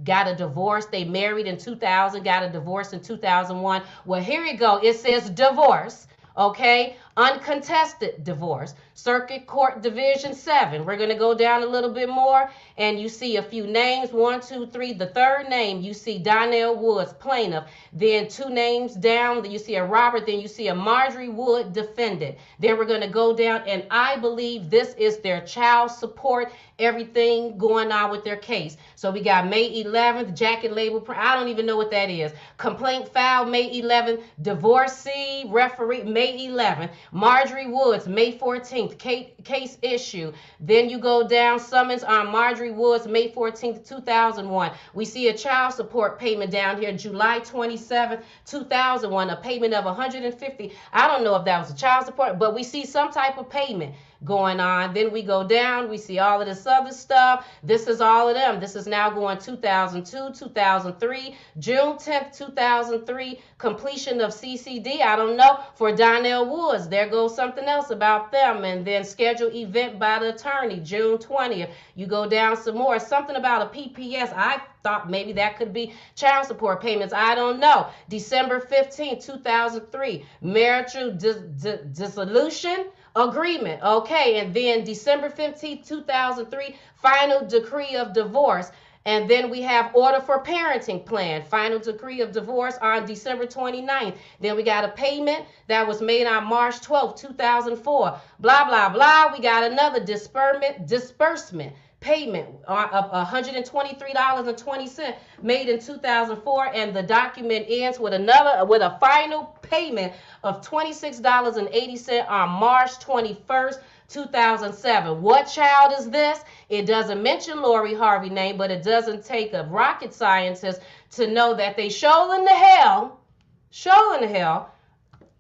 got a divorce. They married in 2000, got a divorce in 2001. Well, here you go. It says divorce. Okay, uncontested divorce. Circuit Court Division 7. We're going to go down a little bit more, and you see a few names. 1, 2, 3. The third name, you see Donnell Woods, plaintiff. Then 2 names down, you see a Robert. Then you see a Marjorie Wood, defendant. Then we're going to go down, and I believe this is their child support, everything going on with their case. So we got May 11th, jacket label. I don't even know what that is. Complaint filed May 11th. Divorcee, referee, May 11th. Marjorie Woods, May 14th. Case issue. Then you go down, summons on Marjorie Woods, May 14th, 2001. We see a child support payment down here, July 27th, 2001, a payment of $150. I don't know if that was a child support, but we see some type of payment going on. Then we go down, we see all of this other stuff. This is all of them. This is now going 2002, 2003, June 10th, 2003, completion of CCD. I don't know, for Donnell Woods. There goes something else about them. And then scheduled event by the attorney, June 20th. You go down some more, something about a PPS. I thought maybe that could be child support payments. I don't know. December 15th, 2003, marital dissolution agreement. Okay, and then December 15th, 2003, final decree of divorce. And then we have order for parenting plan, final decree of divorce on December 29th. Then we got a payment that was made on March 12th, 2004. Blah, blah, blah. We got another disbursement payment of $123.20 made in 2004, and the document ends with a final payment of $26.80 on March 21st, 2007. What child is this? It doesn't mention Lori Harvey name, but it doesn't take a rocket scientist to know that they show in the hell.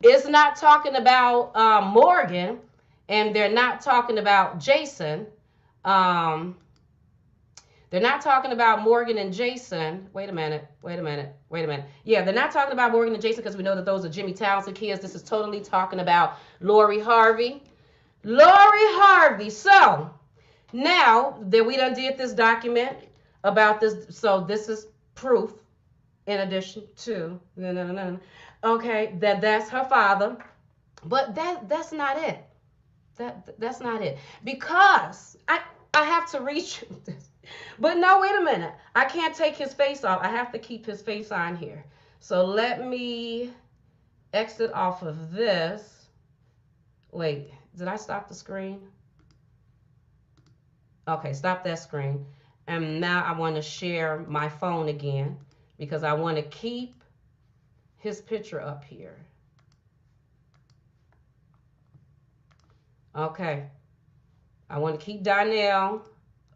It's not talking about Morgan, and they're not talking about Jason. They're not talking about Morgan and Jason. Wait a minute. Yeah, they're not talking about Morgan and Jason because we know that those are Jimmy Townsend kids. This is totally talking about Lori Harvey. So now that we done did this document about this, so this is proof in addition to, okay, that's her father. But that's not it. That's not it. Because I have to reach this. But no, wait a minute. I can't take his face off. I have to keep his face on here. So let me exit off of this. Wait, did I stop the screen? Okay, stop that screen. And now I want to share my phone again because I want to keep his picture up here. Okay. I want to keep Donnell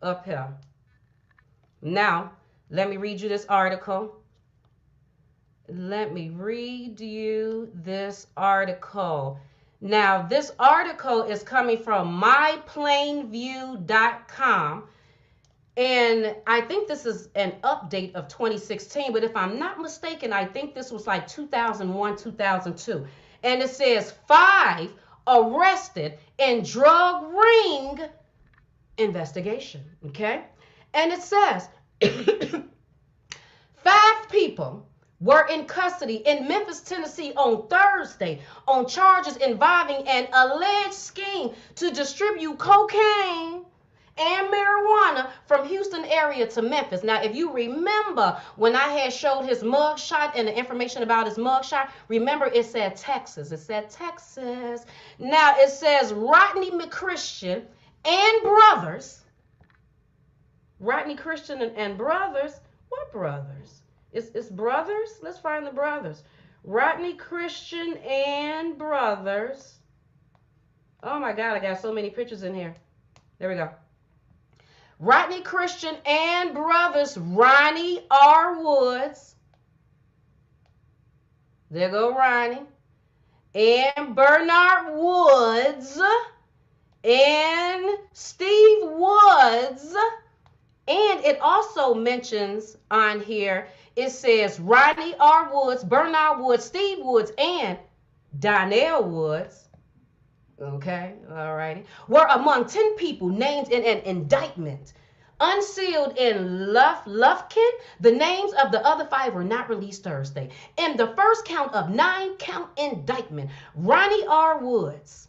up here. Now, let me read you this article. Now, this article is coming from myplainview.com. And I think this is an update of 2016. But if I'm not mistaken, I think this was like 2001, 2002. And it says 5 arrested in drug ring investigation. Okay? And it says 5 people were in custody in Memphis, Tennessee on Thursday on charges involving an alleged scheme to distribute cocaine and marijuana from Houston area to Memphis. Now, if you remember when I had showed his mugshot and the information about his mugshot, remember it said Texas. Now, it says Rodney McChristian and brothers. Rodney Christian and brothers. What brothers? It's brothers? Let's find the brothers. Rodney Christian and brothers. Oh my God, I got so many pictures in here. There we go. Rodney Christian and brothers Ronnie R. Woods. There go Ronnie. And Bernard Woods. And Steve Woods. And it also mentions on here, it says Ronnie R. Woods, Bernard Woods, Steve Woods, and Donnell Woods. Okay, all righty. Were among 10 people named in an indictment. Unsealed in Lufkin, the names of the other 5 were not released Thursday. In the first count of 9-count indictment, Ronnie R. Woods,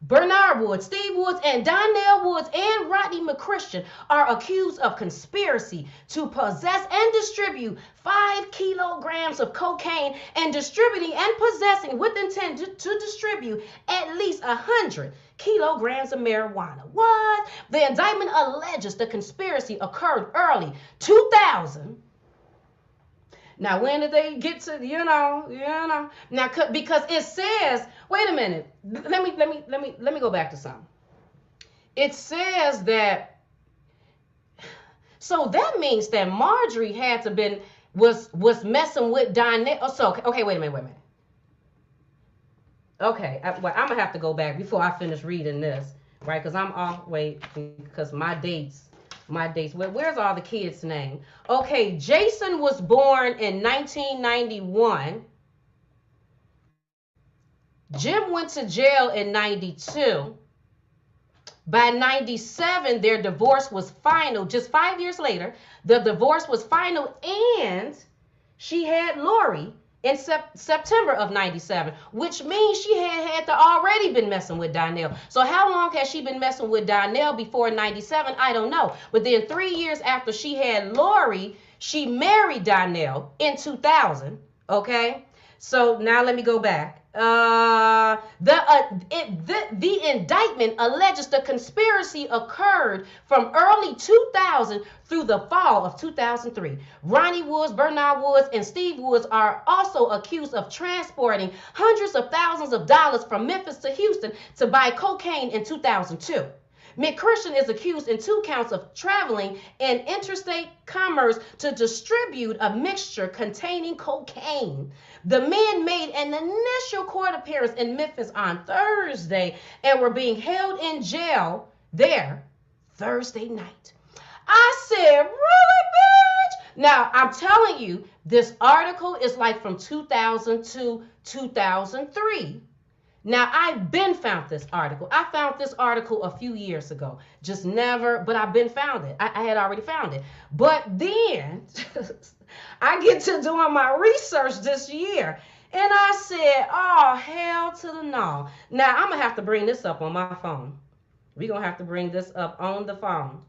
Bernard Woods, Steve Woods, and Donnell Woods and Rodney McChristian are accused of conspiracy to possess and distribute 5 kilograms of cocaine and distributing and possessing with intent to distribute at least 100 kilograms of marijuana. What? The indictment alleges the conspiracy occurred early 2000. Now, when did they get to, now, because it says, wait a minute, let me go back to something. It says that, so that means that Marjorie had to was messing with Donnell. Oh, so, okay, wait a minute. Okay, I'm gonna have to go back before I finish reading this, right? Because I'm off, because my dates. Where's all the kids' name? Okay, Jason was born in 1991. Jim went to jail in 92. By 97, their divorce was final. Just 5 years later, the divorce was final, and she had Lori in September of 97, which means she had to already been messing with Donnell. So how long has she been messing with Donnell before 97? I don't know. But then 3 years after she had Lori, she married Donnell in 2000. Okay? So now let me go back. The indictment alleges the conspiracy occurred from early 2000 through the fall of 2003. Ronnie Woods, Bernard Woods, and Steve Woods are also accused of transporting hundreds of thousands of dollars from Memphis to Houston to buy cocaine in 2002. McChristian is accused in 2 counts of traveling in interstate commerce to distribute a mixture containing cocaine. The men made an initial court appearance in Memphis on Thursday and were being held in jail there Thursday night. I said, really, bitch? Now, I'm telling you, this article is like from 2000 to 2003. Now, I've been found this article. I found this article a few years ago. Just never, but I've been found it. I had already found it. But then I get to doing my research this year. And I said, oh, hell to the no. Now, I'm going to have to bring this up on my phone. We're going to have to bring this up on the phone.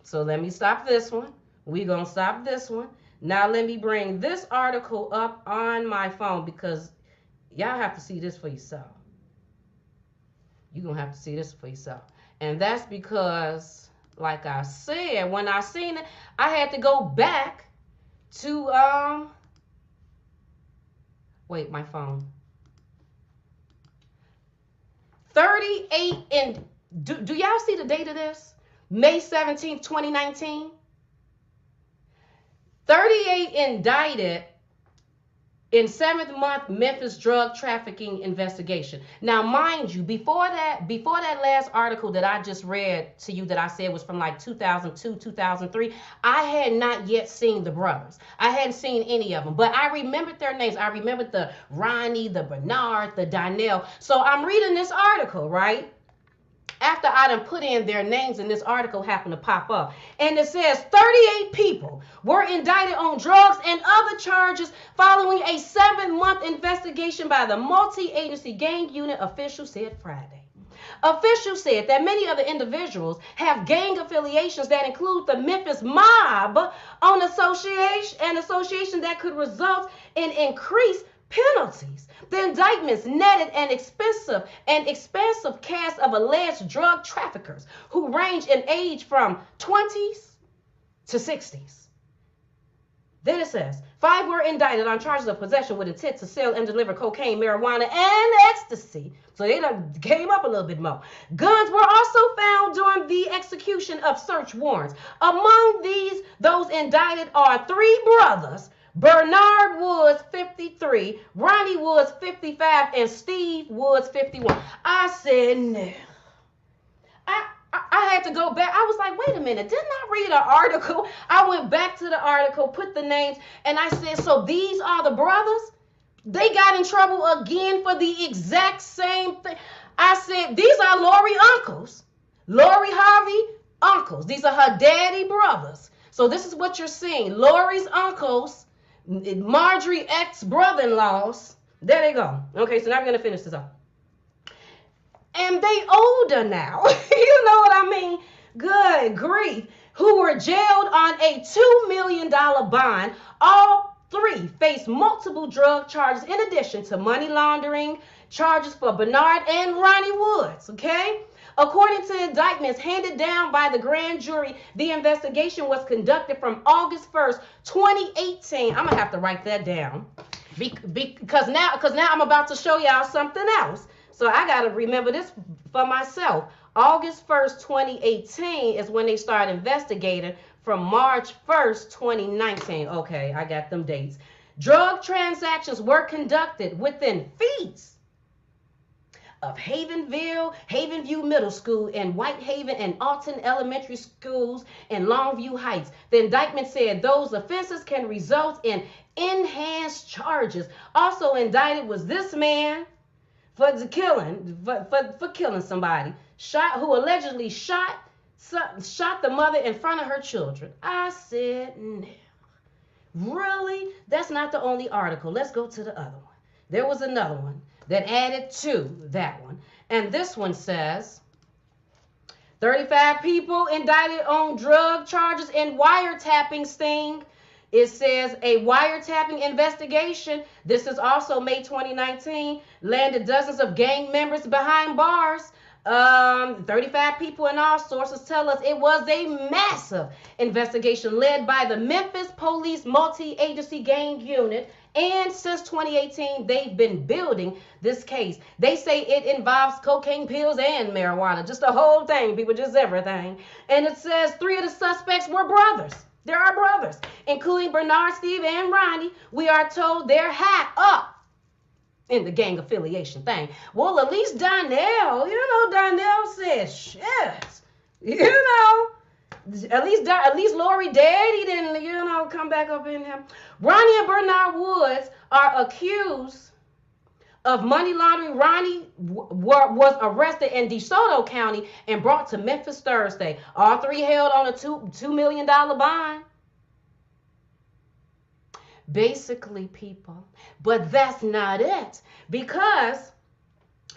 So let me stop this one. We're going to stop this one. Now, let me bring this article up on my phone because y'all have to see this for yourself. You're going to have to see this for yourself. And that's because, like I said, when I seen it, I had to go back to, wait, my phone. 38 in, do y'all see the date of this? May 17th, 2019. 38 indicted in 7th month Memphis drug trafficking investigation. Now, mind you, before that last article that I just read to you that I said was from like 2002, 2003, I had not yet seen the brothers. I hadn't seen any of them, but I remembered their names. I remembered the Ronnie, the Bernard, the Donnell. So I'm reading this article, right? After I done put in their names and this article happened to pop up. And it says 38 people were indicted on drugs and other charges following a 7-month investigation by the multi-agency gang unit, officials said Friday. Officials said that many of the individuals have gang affiliations that include the Memphis mob on association that could result in increased penalties. The indictments netted an expensive cast of alleged drug traffickers who range in age from 20s to 60s. Then it says, 5 were indicted on charges of possession with intent to sell and deliver cocaine, marijuana, and ecstasy. So they done came up a little bit more. Guns were also found during the execution of search warrants. Among those indicted are 3 brothers, Bernard Woods, 53, Ronnie Woods, 55, and Steve Woods, 51. I said, no. I had to go back. I was like, wait a minute. Didn't I read an article? I went back to the article, put the names, and I said, so these are the brothers? They got in trouble again for the exact same thing. I said, these are Lori uncles. Lori Harvey uncles. These are her daddy brothers. So this is what you're seeing. Lori's uncles, Marjorie ex-brother-in-laws. There they go. Okay, so now I'm going to finish this up. And they older now. You know what I mean? Good grief. Who were jailed on a $2 million bond. All 3 faced multiple drug charges in addition to money laundering charges for Bernard and Ronnie Woods. Okay? According to indictments handed down by the grand jury, the investigation was conducted from August 1st, 2018. I'm going to have to write that down because now I'm about to show y'all something else. So I got to remember this for myself. August 1st, 2018 is when they started investigating from March 1st, 2019. Okay, I got them dates. Drug transactions were conducted within feet of Havenview Middle School, and Whitehaven and Alton Elementary Schools in Longview Heights. The indictment said those offenses can result in enhanced charges. Also indicted was this man for killing somebody, who allegedly shot the mother in front of her children. I said, no. Really? That's not the only article. Let's go to the other one. There was another one that added to that one. And this one says, 35 people indicted on drug charges and wiretapping sting. It says a wiretapping investigation. This is also May 2019. Landed dozens of gang members behind bars. 35 people in all. Sources tell us it was a massive investigation led by the Memphis Police Multi-Agency Gang Unit. And since 2018, they've been building this case. They say it involves cocaine, pills, and marijuana. Just the whole thing, people, just everything. And it says 3 of the suspects were brothers. There are brothers, including Bernard, Steve, and Ronnie. We are told they're high up in the gang affiliation thing. Well, at least Donnell, Donnell says, shit, at least Lori Daddy didn't, come back up in him. Ronnie and Bernard Woods are accused of money laundering. Ronnie was arrested in DeSoto County and brought to Memphis Thursday. All 3 held on a $2 million bond. Basically, people. But that's not it. Because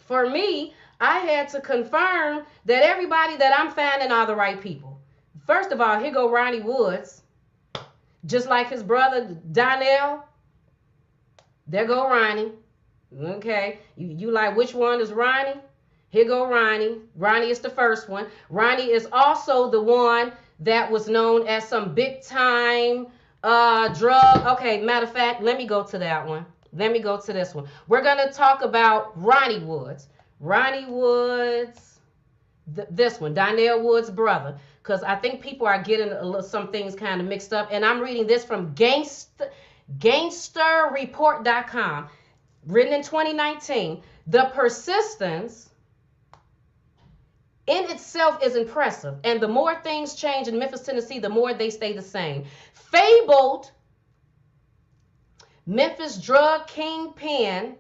for me, I had to confirm that everybody that I'm finding are the right people. First of all, here go Ronnie Woods. Just like his brother Donnell. There go Ronnie. Okay. You like which one is Ronnie? Here go Ronnie. Ronnie is the first one. Ronnie is also the one that was known as some big time drug. Okay, matter of fact, let me go to that one. Let me go to this one. We're going to talk about Ronnie Woods. Ronnie Woods, this one, Donnell Woods' brother. Because I think people are getting some things kind of mixed up. And I'm reading this from gangsterreport.com. Written in 2019. The persistence in itself is impressive. And the more things change in Memphis, Tennessee, the more they stay the same. Fabled Memphis drug kingpin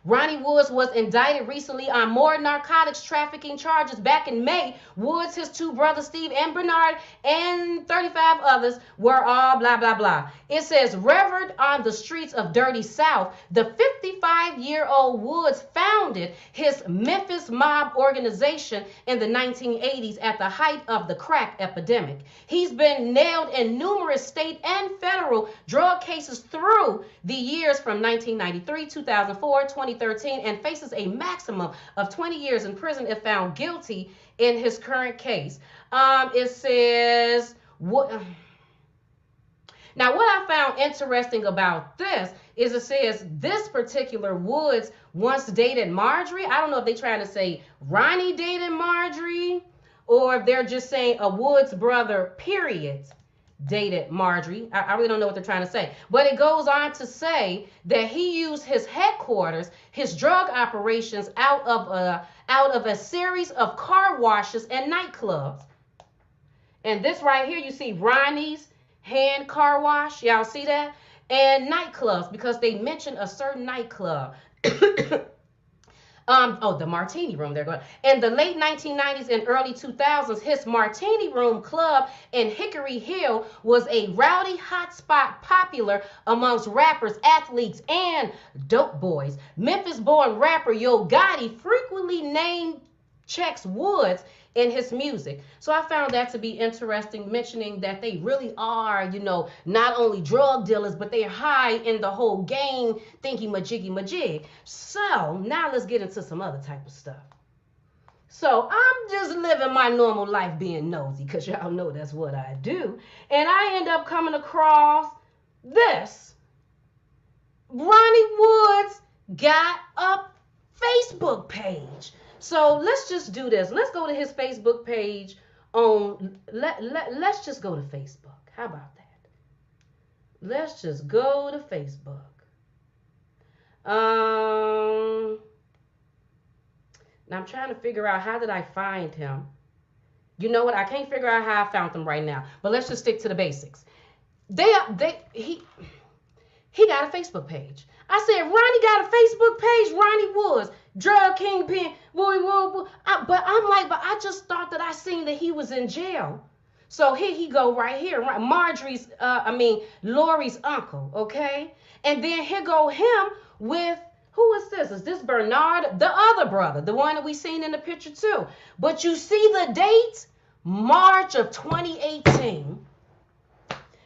Ronnie Woods was indicted recently on more narcotics trafficking charges back in May. Woods, his 2 brothers, Steve and Bernard, and 35 others were all blah, blah, blah. It says, revered on the streets of Dirty South, the 55-year-old Woods founded his Memphis mob organization in the 1980s at the height of the crack epidemic. He's been nailed in numerous state and federal drug cases through the years from 1993, 2004, 2013, and faces a maximum of 20 years in prison if found guilty in his current case. It says, Now, what I found interesting about this is it says this particular Woods once dated Marjorie. I don't know if they're trying to say Ronnie dated Marjorie or if they're just saying a Woods brother, period, dated Marjorie. I really don't know what they're trying to say. But it goes on to say that he used his headquarters, his drug operations out of a series of car washes and nightclubs. And this right here, you see Ronnie's hand car wash. Y'all see that? And nightclubs, because they mentioned a certain nightclub. The Martini Room, they're going. In the late 1990s and early 2000s, his Martini Room club in Hickory Hill was a rowdy hotspot popular amongst rappers, athletes, and dope boys. Memphis-born rapper Yo Gotti frequently named checks Woods in his music. So I found that to be interesting, mentioning that they really are, not only drug dealers, but they're high in the whole game, thinking majiggy majig. So now let's get into some other type of stuff. So I'm just living my normal life being nosy, because y'all know that's what I do. And I end up coming across this. Ronnie Woods got a Facebook page. So let's just do this. Let's go to his Facebook page let's just go to Facebook. How about that? Let's just go to Facebook. Now I'm trying to figure out, how did I find him? You know what? I can't figure out how I found him right now. But let's just stick to the basics. He got a Facebook page. I said, Ronnie got a Facebook page, Ronnie Woods, drug kingpin, but I just thought that I seen that he was in jail. So here he go right here, Lori's uncle, okay? And then here go him with, who is this? Is this Bernard? The other brother, the one that we seen in the picture too. But you see the date? March of 2018.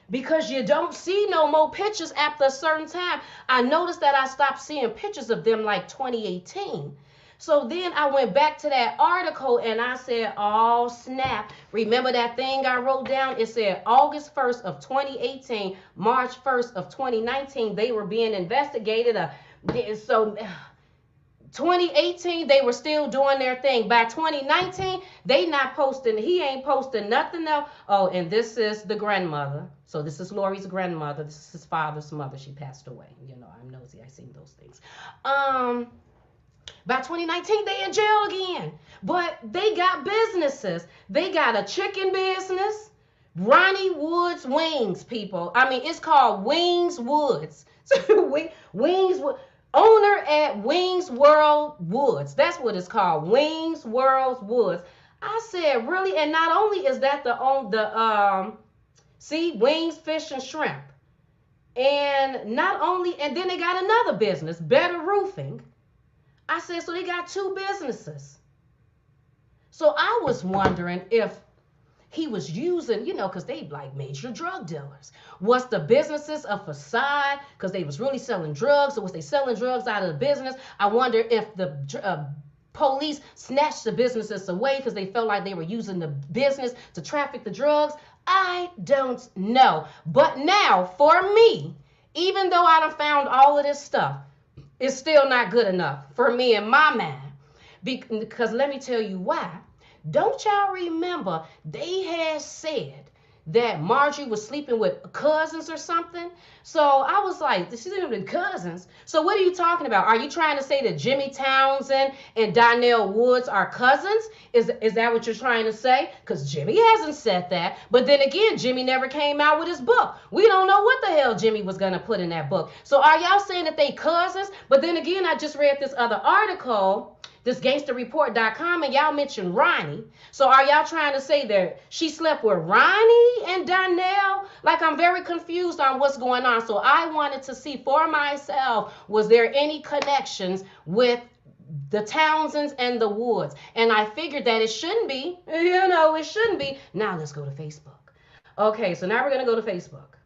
Because you don't see no more pictures after a certain time. I noticed that I stopped seeing pictures of them like 2018. So then I went back to that article and I said, oh snap. Remember that thing I wrote down? It said August 1st of 2018, March 1st of 2019, they were being investigated. So 2018, they were still doing their thing. By 2019, they not posting. He ain't posting nothing else. Oh, and this is the grandmother. So this is Lori's grandmother. This is his father's mother. She passed away. I'm nosy. I seen those things. By 2019, they in jail again. But they got businesses. They got a chicken business. Ronnie Woods Wings, people. It's called Wings Woods. Wings Woods. Owner at Wings World Woods. That's what it's called. Wings World Woods. I said, really? And not only is that Wings, Fish, and Shrimp. And then they got another business, Better Roofing. I said, so they got two businesses. So I was wondering if he was using, because they like major drug dealers. Was the businesses a facade because they was really selling drugs, or was they selling drugs out of the business? I wonder if the police snatched the businesses away because they felt like they were using the business to traffic the drugs. I don't know. But now, for me, even though I done found all of this stuff, it's still not good enough for me in my mind. Because let me tell you why. Don't y'all remember they had said that Marjorie was sleeping with cousins or something? So I was like, she's sleeping with cousins. So what are you talking about? Are you trying to say that Jimmy Townsend and Donnell Woods are cousins? Is that what you're trying to say? Because Jimmy hasn't said that. But then again, Jimmy never came out with his book. We don't know what the hell Jimmy was going to put in that book. So are y'all saying that they cousins? But then again, I just read this other article, this gangsterreport.com, and y'all mentioned Ronnie. So are y'all trying to say that she slept with Ronnie and Donnell? Like, I'm very confused on what's going on. So I wanted to see for myself, was there any connections with the Townsends and the Woods? And I figured that it shouldn't be. It shouldn't be. Now let's go to Facebook. Okay, so now we're going to go to Facebook.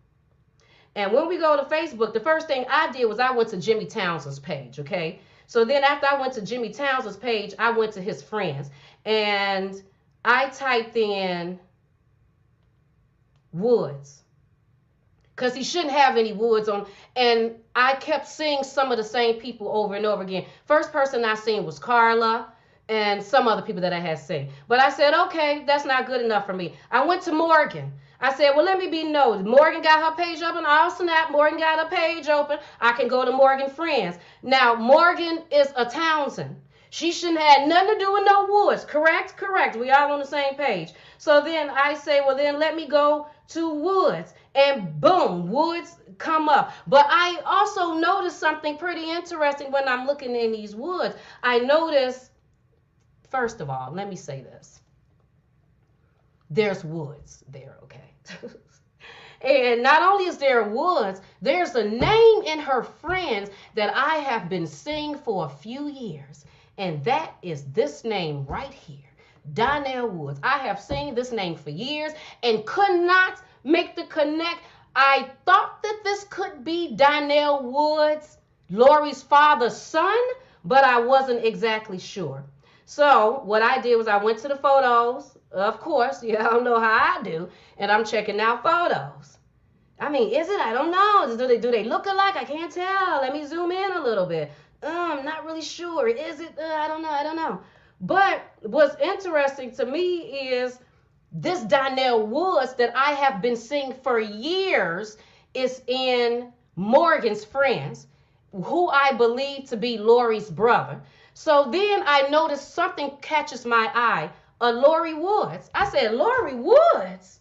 And when we go to Facebook, the first thing I did was I went to Jimmy Townsend's page, okay? So then after I went to Jimmy Townsend's page, I went to his friends. And I typed in Woods. because he shouldn't have any woods on. And I kept seeing some of the same people over and over again. First person I seen was Carla and some other people that I had seen. But I said, okay, that's not good enough for me. I went to Morgan. I said, well, let me be nosy. Morgan got her page open. Oh, snap. Morgan got her page open. I can go to Morgan Friends. Now, Morgan is a Townsend. She shouldn't have nothing to do with no woods. Correct? Correct. We all on the same page. So then I say, well, then let me go to Woods. And boom, Woods come up. But I also noticed something pretty interesting when I'm looking in these woods. I noticed, first of all, let me say this. There's woods there, okay? And not only is there woods, there's a name in her friends that I have been seeing for a few years. And that is this name right here, Donnell Woods. I have seen this name for years and could not make the connect. I thought that this could be Donnell Woods, Lori's father's son, but I wasn't exactly sure. So what I did was I went to the photos, of course, y'all know how I do, and I'm checking out photos. I mean, is it? I don't know. Do they look alike? I can't tell. Let me zoom in a little bit. I'm not really sure. Is it? I don't know. But what's interesting to me is this Donnell Woods that I have been seeing for years is in Morgan's Friends, who I believe to be Lori's brother. So then I noticed something catches my eye. Lori Woods. I said, Lori Woods?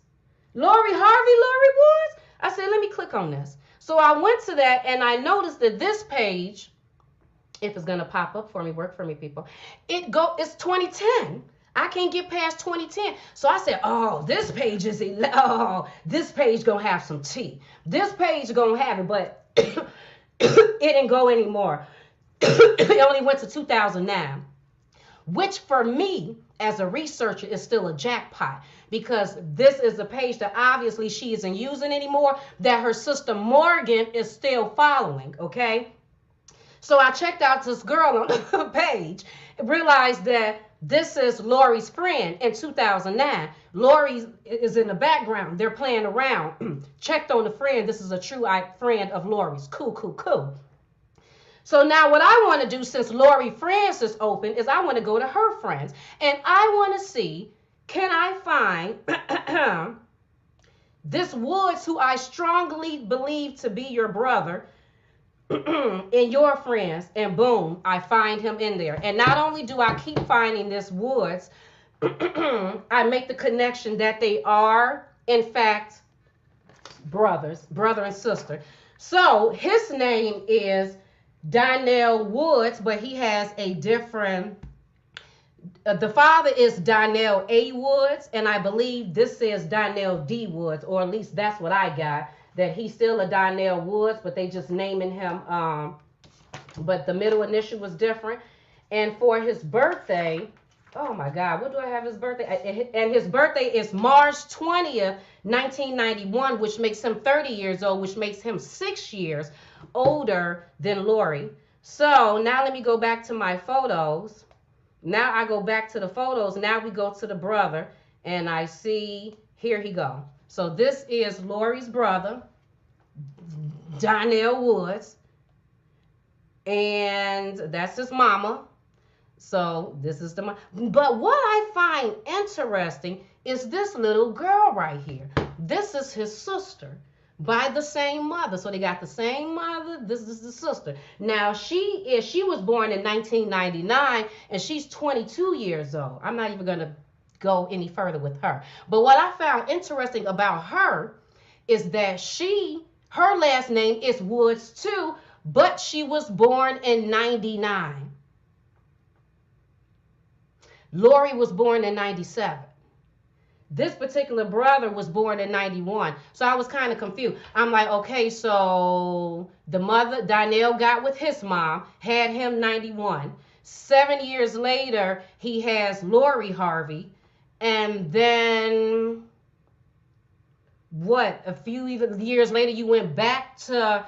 Lori Harvey, Lori Woods? I said, let me click on this. So I went to that and I noticed that this page, if it's gonna pop up for me, work for me, people. It's 2010. I can't get past 2010. So I said, oh, this page is this page gonna have some tea. This page gonna have it, but it didn't go anymore. It only went to 2009, which for me as a researcher is still a jackpot, because this is a page that obviously she isn't using anymore, that her sister Morgan is still following, okay? So I checked out this girl on the page and realized that this is Lori's friend in 2009. Lori is in the background. They're playing around. Checked on the friend. This is a true friend of Lori's. Cool. So now what I want to do, since Lori Friends is open, is I want to go to her friends. And I want to see, can I find this Woods, who I strongly believe to be your brother, in your friends, and boom, I find him in there. And not only do I keep finding this Woods, I make the connection that they are, in fact, brother and sister. So his name is Donnell Woods, but he has a different, the father is Donnell A. Woods, and I believe this is Donnell D. Woods, or at least that's what I got, that he's still a Donnell Woods, but they just naming him, but the middle initial was different. And for his birthday, oh my God, what do I have his birthday? And his birthday is March 20th, 1991, which makes him 30 years old, which makes him 6 years older than Lori. So now let me go back to my photos. Now I go back to the photos. Now we go to the brother, and I see, here he go. So this is Lori's brother, Donnell Woods, and that's his mama. So this is the mom. But what I find interesting is this little girl right here. This is his sister by the same mother. So they got the same mother. This is the sister. Now she was born in 1999, and she's 22 years old. I'm not even gonna go any further with her. But what I found interesting about her is that her last name is Woods too, but she was born in 99. Lori was born in 97. This particular brother was born in 91. So I was kind of confused. I'm like, okay, so the mother, Donnell, got with his mom, had him 91. 7 years later, he has Lori Harvey. And then, a few years later, you went back to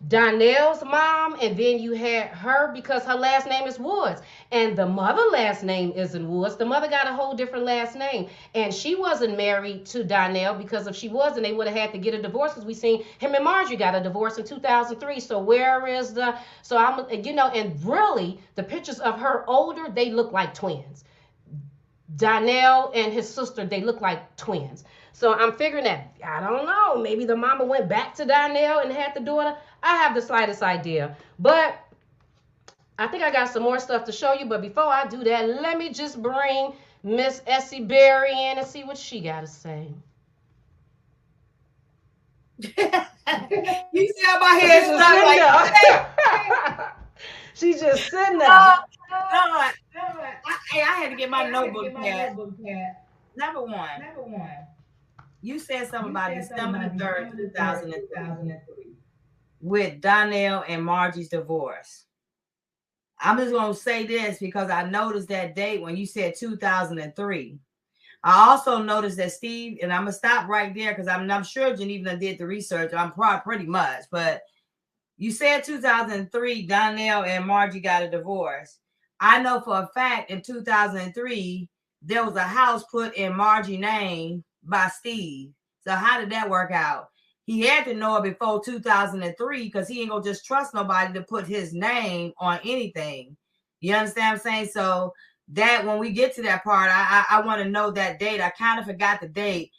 Donnell's mom, and then you had her because her last name is Woods, and the mother last name isn't Woods. The mother got a whole different last name, and she wasn't married to Donnell because if she wasn't, they would have had to get a divorce. Because we seen him and Marjorie got a divorce in 2003. So where is the? So I'm, and really the pictures of her older, they look like twins. Donnell and his sister, they look like twins. So I'm figuring that, I don't know, maybe the mama went back to Donnell and had the daughter. I have the slightest idea. But I think I got some more stuff to show you. But before I do that, let me just bring Miss Essie Berry in and see what she got to say. You see how my head is like She's just sitting there. I had to get my notebook pad. Number one, you said something about December the 3rd, 2003, with Donnell and Margie's divorce. I'm just going to say this because I noticed that date when you said 2003. I also noticed that Steve, and I'm going to stop right there because I'm sure Geneva did the research. I'm probably pretty much, but you said 2003, Donnell and Margie got a divorce. I know for a fact in 2003, there was a house put in Margie's name by Steve. So how did that work out? He had to know it before 2003 because he ain't gonna just trust nobody to put his name on anything. You understand what I'm saying? So that when we get to that part, I want to know that date. I kind of forgot the date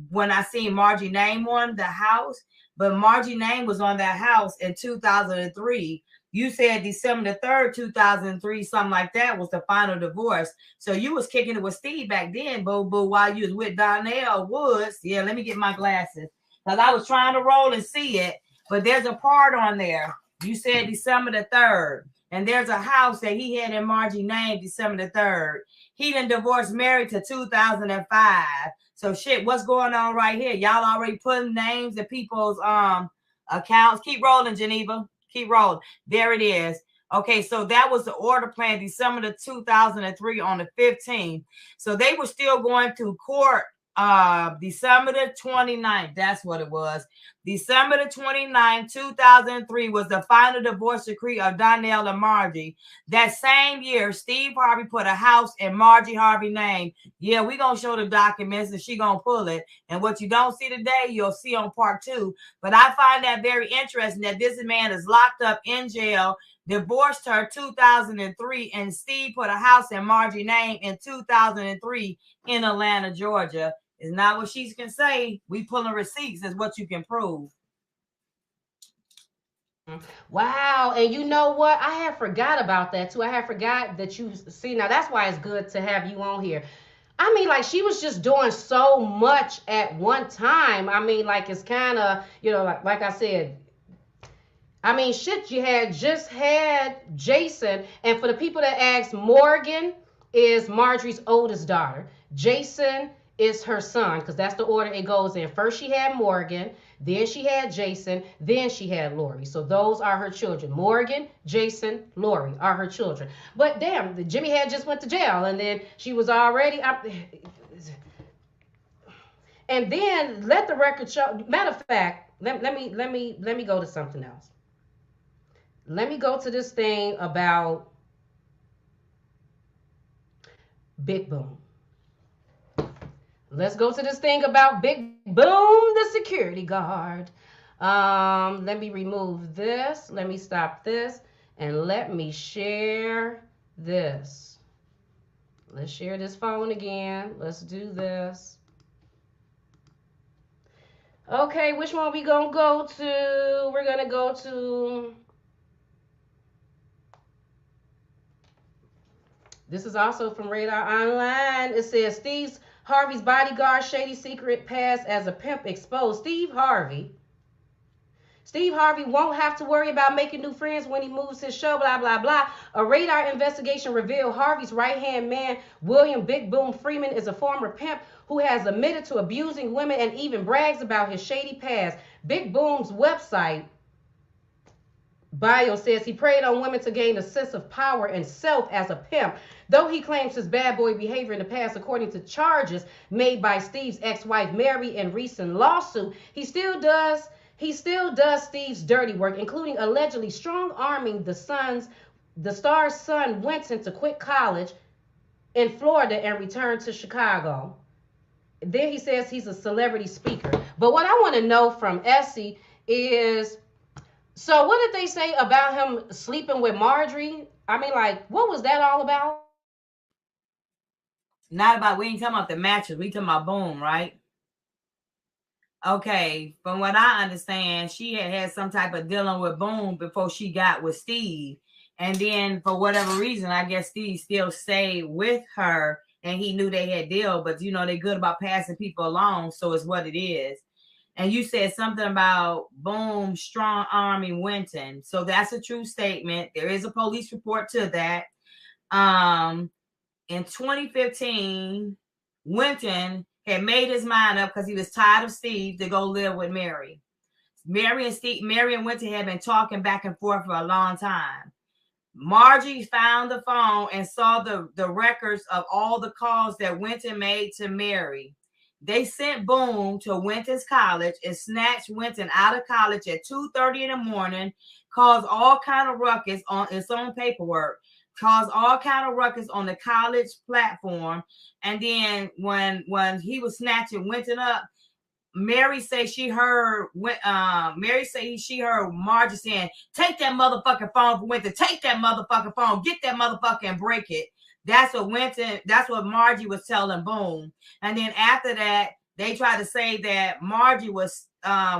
when I seen Margie's name on the house, but Margie's name was on that house in 2003. You said December the 3rd, 2003, something like that was the final divorce. So you was kicking it with Steve back then, boo, while you was with Donnell Woods. Yeah, let me get my glasses. Because I was trying to roll and see it, but there's a part on there. You said December the 3rd. And there's a house that he had in Margie's name December the 3rd. He done divorced married to 2005. So shit, what's going on right here? Y'all already putting names in people's accounts. Keep rolling, Geneva. Keep rolling. There it is. Okay, so that was the order plan December the 2003 on the 15th. So they were still going to court December the 29th. That's what it was. December the 29th, 2003 was the final divorce decree of Donnell and Margie. That same year, Steve Harvey put a house in Margie Harvey's name. Yeah, we're going to show the documents and she going to pull it. And what you don't see today, you'll see on part 2. But I find that very interesting that this man is locked up in jail, divorced her 2003, and Steve put a house in Margie's name in 2003 in Atlanta, Georgia. It's not what she can say. We pulling receipts is what you can prove. Wow. And you know what? I had forgot about that too. I had forgot that you see. Now that's why it's good to have you on here. I mean, like she was just doing so much at one time. I mean, like it's kind of, like I said, I mean, shit, you had just had Jason. And for the people that ask, Morgan is Marjorie's oldest daughter. Jason is her son, because that's the order it goes in. First she had Morgan, then she had Jason, then she had Lori. So those are her children. Morgan, Jason, Lori are her children. But damn, Jimmy had just went to jail, and then she was already up. And then let the record show. Matter of fact, let me go to something else. Let me go to this thing about Big Boom. Let's go to this thing about Big Boom, the security guard. Let me remove this. Let me stop this. And let me share this. Let's share this phone again. Let's do this. Okay, which one we gonna go to? We're gonna go to... This is also from Radar Online. It says Steve Harvey's bodyguard shady secret past as a pimp exposed. Steve Harvey won't have to worry about making new friends when he moves his show, blah, blah, blah. A Radar investigation revealed Harvey's right-hand man, William Big Boom Freeman, is a former pimp who has admitted to abusing women and even brags about his shady past. Big Boom's website bio says he preyed on women to gain a sense of power and self as a pimp. Though he claims his bad boy behavior in the past, according to charges made by Steve's ex-wife Mary in recent lawsuit, he still does He still does Steve's dirty work, including allegedly strong arming the star's son Winston to quit college in Florida and return to Chicago. Then he says he's a celebrity speaker. But what I want to know from Essie is, so what did they say about him sleeping with Marjorie? I mean, like, what was that all about? Not about, we ain't talking about the matches. We talking about Boom, right? Okay, from what I understand, she had some type of dealing with Boom before she got with Steve. And then for whatever reason, I guess Steve still stayed with her and he knew they had deal, but you know, they're good about passing people along. So it's what it is. And you said something about Boom strong arming Winton. So that's a true statement. There is a police report to that. In 2015, Winton had made his mind up because he was tired of Steve to go live with Mary. Mary and Winton had been talking back and forth for a long time. Margie found the phone and saw the records of all the calls that Winton made to Mary. They sent Boom to Winton's college and snatched Winton out of college at 2:30 in the morning, caused all kind of ruckus on its own paperwork, caused all kind of ruckus on the college platform. And then when he was snatching Winton up, Mary say she heard Margie saying, "Take that motherfucking phone for Winton. Take that motherfucking phone. Get that motherfucker and break it." That's what Margie was telling Boom. And then after that, they tried to say that Margie was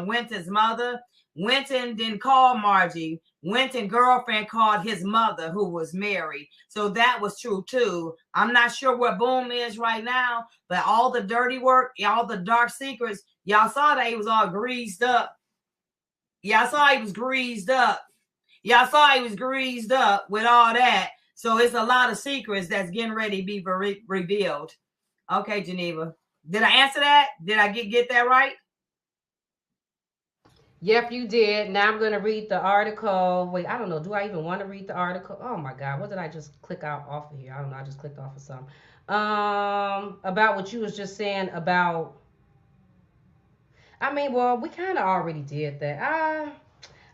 Winton's mother. Winton didn't call Margie. Winton's girlfriend called his mother, who was Mary. So that was true too. I'm not sure what Boom is right now, but all the dirty work, all the dark secrets, y'all saw that he was all greased up. Y'all saw he was greased up. Y'all saw he was greased up with all that. So it's a lot of secrets that's getting ready to be revealed. Okay, Geneva. Did I answer that? Did I get that right? Yep, you did. Now I'm going to read the article. Wait, I don't know. Do I even want to read the article? Oh my God. What did I just click out off of here? I don't know. I just clicked off of something. About what you was just saying about, I mean, well, we kind of already did that.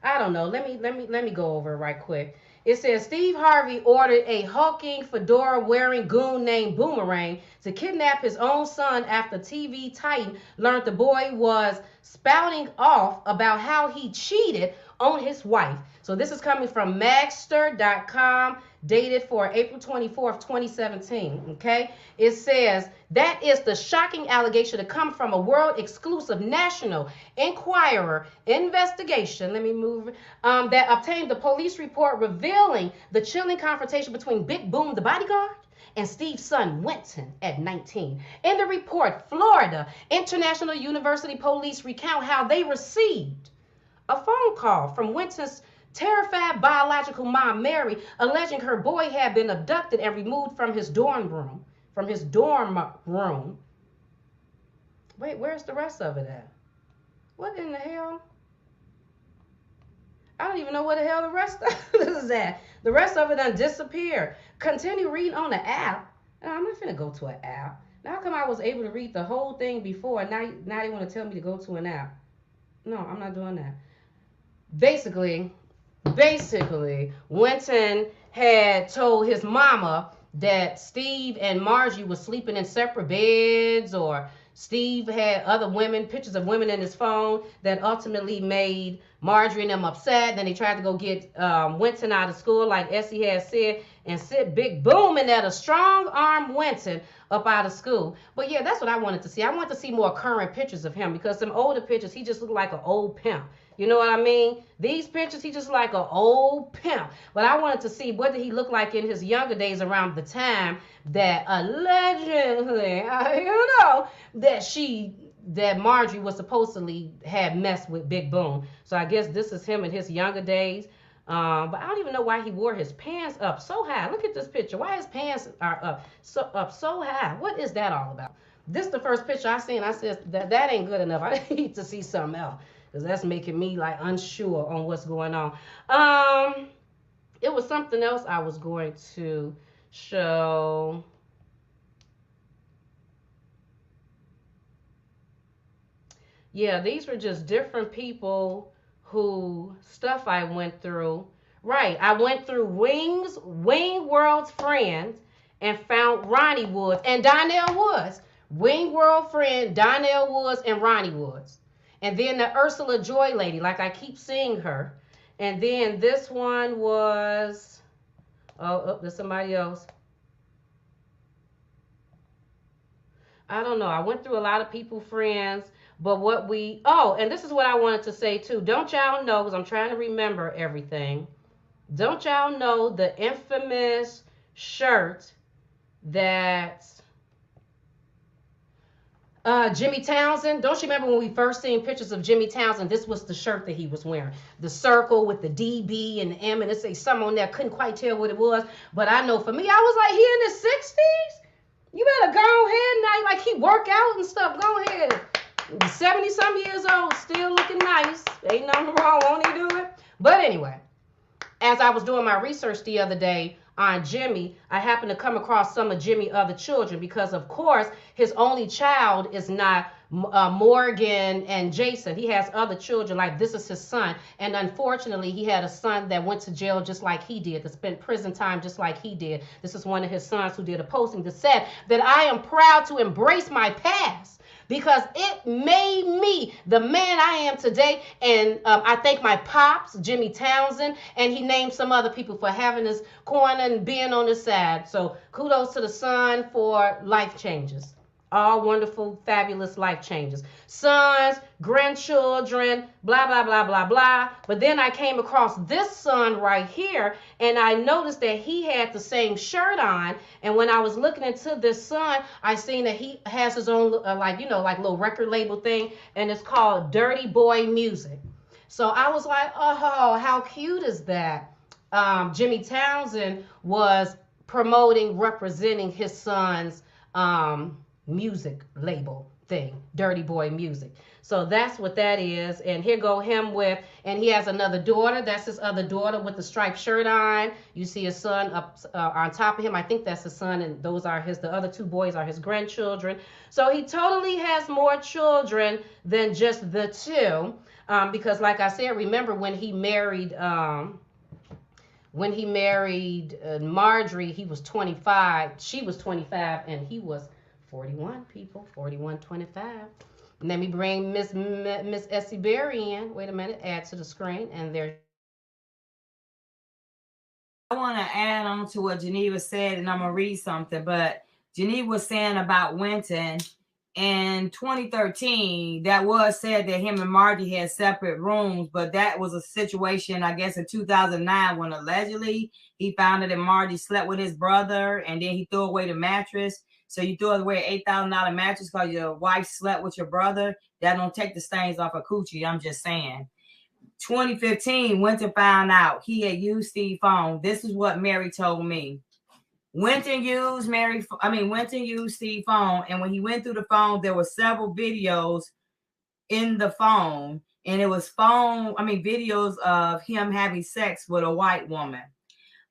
I don't know. Let me go over it right quick. It says Steve Harvey ordered a hulking fedora wearing goon named Boomerang to kidnap his own son after TV Titan learned the boy was spouting off about how he cheated on his wife. So this is coming from Magster.com, dated for April 24th, 2017. Okay, it says that is the shocking allegation to come from a world exclusive National Enquirer investigation. Let me move. That obtained the police report revealing the chilling confrontation between Big Boom, the bodyguard, and Steve's son Winton at 19. In the report, Florida International University police recount how they received a phone call from Winton's terrified biological mom, Mary, alleging her boy had been abducted and removed from his dorm room. Wait, where's the rest of it at? What in the hell? I don't even know where the hell the rest of it is at. The rest of it done disappeared. Continue reading on the app. I'm not finna go to an app. Now, how come I was able to read the whole thing before, and now they want to tell me to go to an app? No, I'm not doing that. Basically, Winton had told his mama that Steve and Margie were sleeping in separate beds, or Steve had other women, pictures of women in his phone that ultimately made Marjorie and them upset. Then they tried to go get Winton out of school, like Essie had said, and sit Big Boom in there to strong arm Winton up out of school. But yeah, that's what I wanted to see. I wanted to see more current pictures of him, because some older pictures, he just looked like an old pimp. You know what I mean? These pictures, he just like an old pimp. But I wanted to see what did he look like in his younger days, around the time that allegedly, that Marjorie was supposedly had messed with Big Boom. So I guess this is him in his younger days. But I don't even know why he wore his pants up so high. Look at this picture. Why his pants are up so high? What is that all about? This is the first picture I seen. I said that ain't good enough. I need to see something else, because that's making me like unsure on what's going on. It was something else I was going to show. Yeah, these were just different people who stuff I went through. Right. I went through Wing World's Friends and found Ronnie Woods and Donnell Woods. Wing World Friend, Donnell Woods, and Ronnie Woods. And then the Ursula Joy lady, like I keep seeing her. And then this one was, there's somebody else. I don't know. I went through a lot of people, friends, but and this is what I wanted to say too. Don't y'all know, because I'm trying to remember everything. Don't y'all know the infamous shirt that Jimmy Townsend? Don't you remember when we first seen pictures of Jimmy Townsend? This was the shirt that he was wearing. The circle with the DB and the M, and it say something on there. Couldn't quite tell what it was, but I know for me, I was like, he in his 60s? You better go ahead now. Like he work out and stuff. Go ahead. 70 some years old, still looking nice. Ain't nothing wrong. Won't he do it? But anyway, as I was doing my research the other day on Jimmy, I happened to come across some of Jimmy's other children because, of course, his only child is not Morgan and Jason. He has other children, like this is his son. And unfortunately, he had a son that went to jail just like he did, that spent prison time just like he did. This is one of his sons who did a posting that said that I am proud to embrace my past because it made me the man I am today. And I thank my pops, Jimmy Townsend, and he named some other people for having his corner and being on his side. So kudos to the son for life changes. All wonderful, fabulous life changes. Sons, grandchildren, blah, blah, blah, blah, blah. But then I came across this son right here, and I noticed that he had the same shirt on. And when I was looking into this son, I seen that he has his own, like little record label thing, and it's called Dirty Boy Music. So I was like, oh, how cute is that? Jimmy Townsend was promoting, representing his son's music label thing, Dirty Boy Music. So that's what that is. And here go him with, and he has another daughter. That's his other daughter with the striped shirt on. You see his son up on top of him. I think that's his son, and those are the other two boys are his grandchildren. So he totally has more children than just the two. Because like I said, remember when he married Marjorie, he was 25, she was 25, and he was 41, people, 41, 25. Let me bring Miss Essie Berry in. Wait a minute, add to the screen, and there. I want to add on to what Geneva said, and I'm going to read something, but Geneva was saying about Winton in 2013, that was said that him and Margie had separate rooms, but that was a situation, I guess, in 2009 when allegedly he found that Margie slept with his brother, and then he threw away the mattress. So you throw away an $8,000 mattress because your wife slept with your brother. That don't take the stains off of coochie. I'm just saying. 2015, Winton found out he had used Steve's phone. This is what Mary told me. Winton used Steve's phone, and when he went through the phone, there were several videos in the phone, and it was videos of him having sex with a white woman.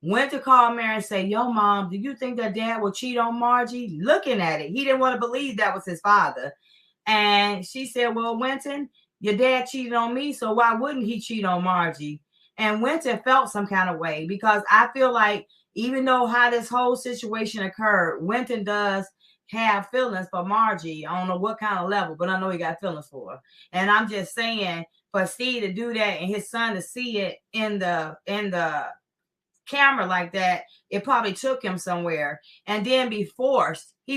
Went to call Mary and say, yo, Mom, do you think that Dad will cheat on Margie? Looking at it, he didn't want to believe that was his father. And she said, well, Winton, your dad cheated on me, so why wouldn't he cheat on Margie? And Winton felt some kind of way, because I feel like even though how this whole situation occurred, Winton does have feelings for Margie. I don't know what kind of level, but I know he got feelings for her. And I'm just saying, for Steve to do that and his son to see it in the camera like that, it probably took him somewhere. And then he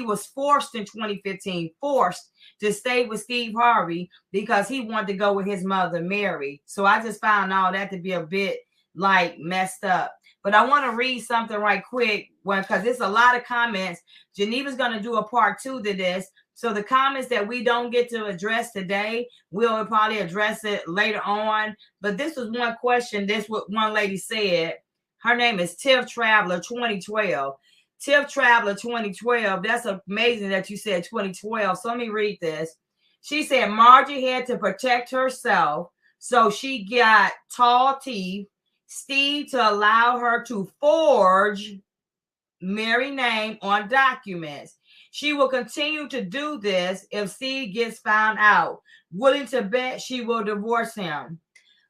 was forced in 2015, forced to stay with Steve Harvey because he wanted to go with his mother, Mary. So I just found all that to be a bit like messed up. But I want to read something right quick because there's a lot of comments. Geneva's going to do a part 2 to this. So the comments that we don't get to address today, we'll probably address it later on. But this was one question. This what one lady said. Her name is Tiff Traveler 2012. Tiff Traveler 2012. That's amazing that you said 2012. So let me read this. She said Margie had to protect herself, so she got tall teeth. Steve to allow her to forge Mary's name on documents. She will continue to do this if Steve gets found out. willing to bet she will divorce him.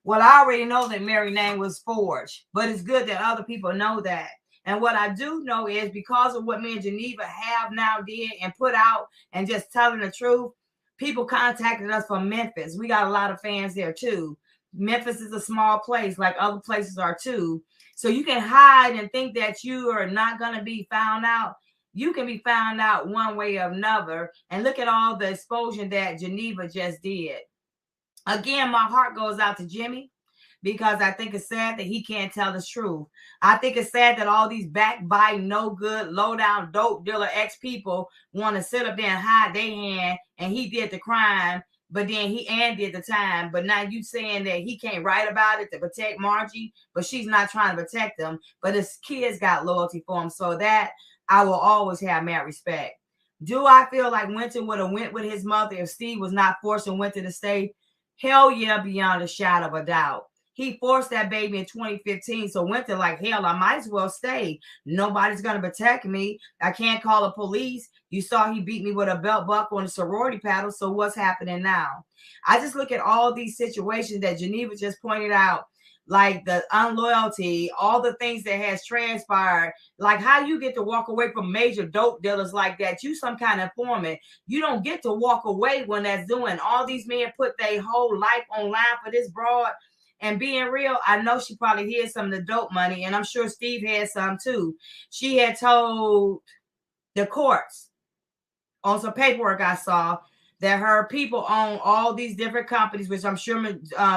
Well, I already know that Mary's name was forged, but it's good that other people know that. And what I do know is because of what me and Geneva have now did and put out and just telling the truth, people contacted us from Memphis. We got a lot of fans there too. Memphis is a small place like other places are too. So you can hide and think that you are not going to be found out. You can be found out one way or another. And look at all the exposure that Geneva just did. Again, my heart goes out to Jimmy because I think it's sad that he can't tell the truth. I think it's sad that all these backbiting, no good, low down, dope dealer ex people want to sit up there and hide their hand and he did the crime, but then he did the time. But now you saying that he can't write about it to protect Margie, but she's not trying to protect them. But his kids got loyalty for him. So that I will always have mad respect. Do I feel like Winton would have went with his mother if Steve was not forcing Winton to stay? Hell yeah, beyond a shadow of a doubt. He forced that baby in 2015. So Winton like, hell, I might as well stay. Nobody's going to protect me. I can't call the police. You saw he beat me with a belt buckle on the sorority paddle. So what's happening now? I just look at all these situations that Geneva just pointed out, like the unloyalty, all the things that has transpired, like how you get to walk away from major dope dealers like that. You some kind of informant. You don't get to walk away when that's doing. All these men put their whole life online for this broad. And being real, I know she probably hid some of the dope money, and I'm sure Steve had some too. She had told the courts on some paperwork I saw that her people own all these different companies, which I'm sure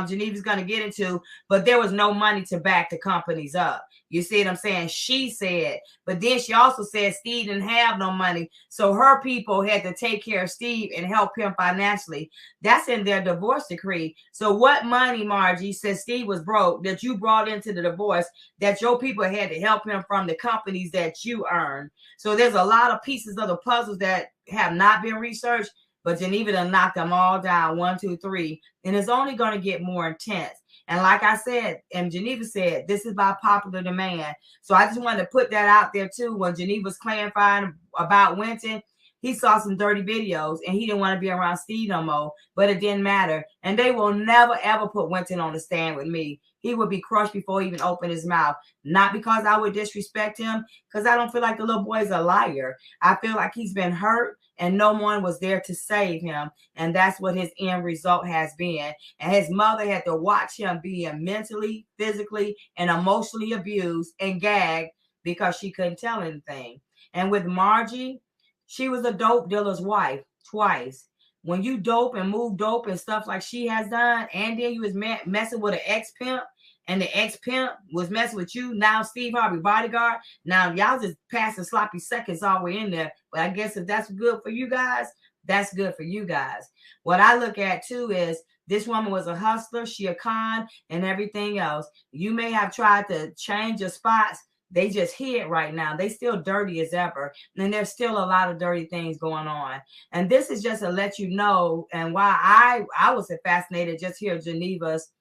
Geneva's going to get into, but there was no money to back the companies up. You see what I'm saying? She said, but then she also said Steve didn't have no money. So her people had to take care of Steve and help him financially. That's in their divorce decree. So what money, Margie, says Steve was broke, that you brought into the divorce, that your people had to help him from the companies that you earned. So there's a lot of pieces of the puzzles that have not been researched, but Geneva done knocked them all down, 1, 2, 3. And it's only going to get more intense. And like I said, and Geneva said, this is by popular demand. So I just wanted to put that out there too. When Geneva's clarifying about Winton, he saw some dirty videos and he didn't want to be around Steve no more, but it didn't matter. And they will never, ever put Winton on the stand with me. He would be crushed before he even opened his mouth. Not because I would disrespect him, because I don't feel like the little boy's a liar. I feel like he's been hurt and no one was there to save him. And that's what his end result has been. And his mother had to watch him being mentally, physically, and emotionally abused and gagged because she couldn't tell anything. And with Margie, she was a dope dealer's wife twice. When you dope and move dope and stuff like she has done, and then you was messing with an ex-pimp, and the ex-pimp was messing with you, now Steve Harvey bodyguard, now y'all just passing sloppy seconds all the way in there. But I guess if that's good for you guys, that's good for you guys. What I look at too is this woman was a hustler, she a con, and everything else. You may have tried to change your spots. They just hid right now. They still dirty as ever. And there's still a lot of dirty things going on. And this is just to let you know, and why I was fascinated just hear Geneva's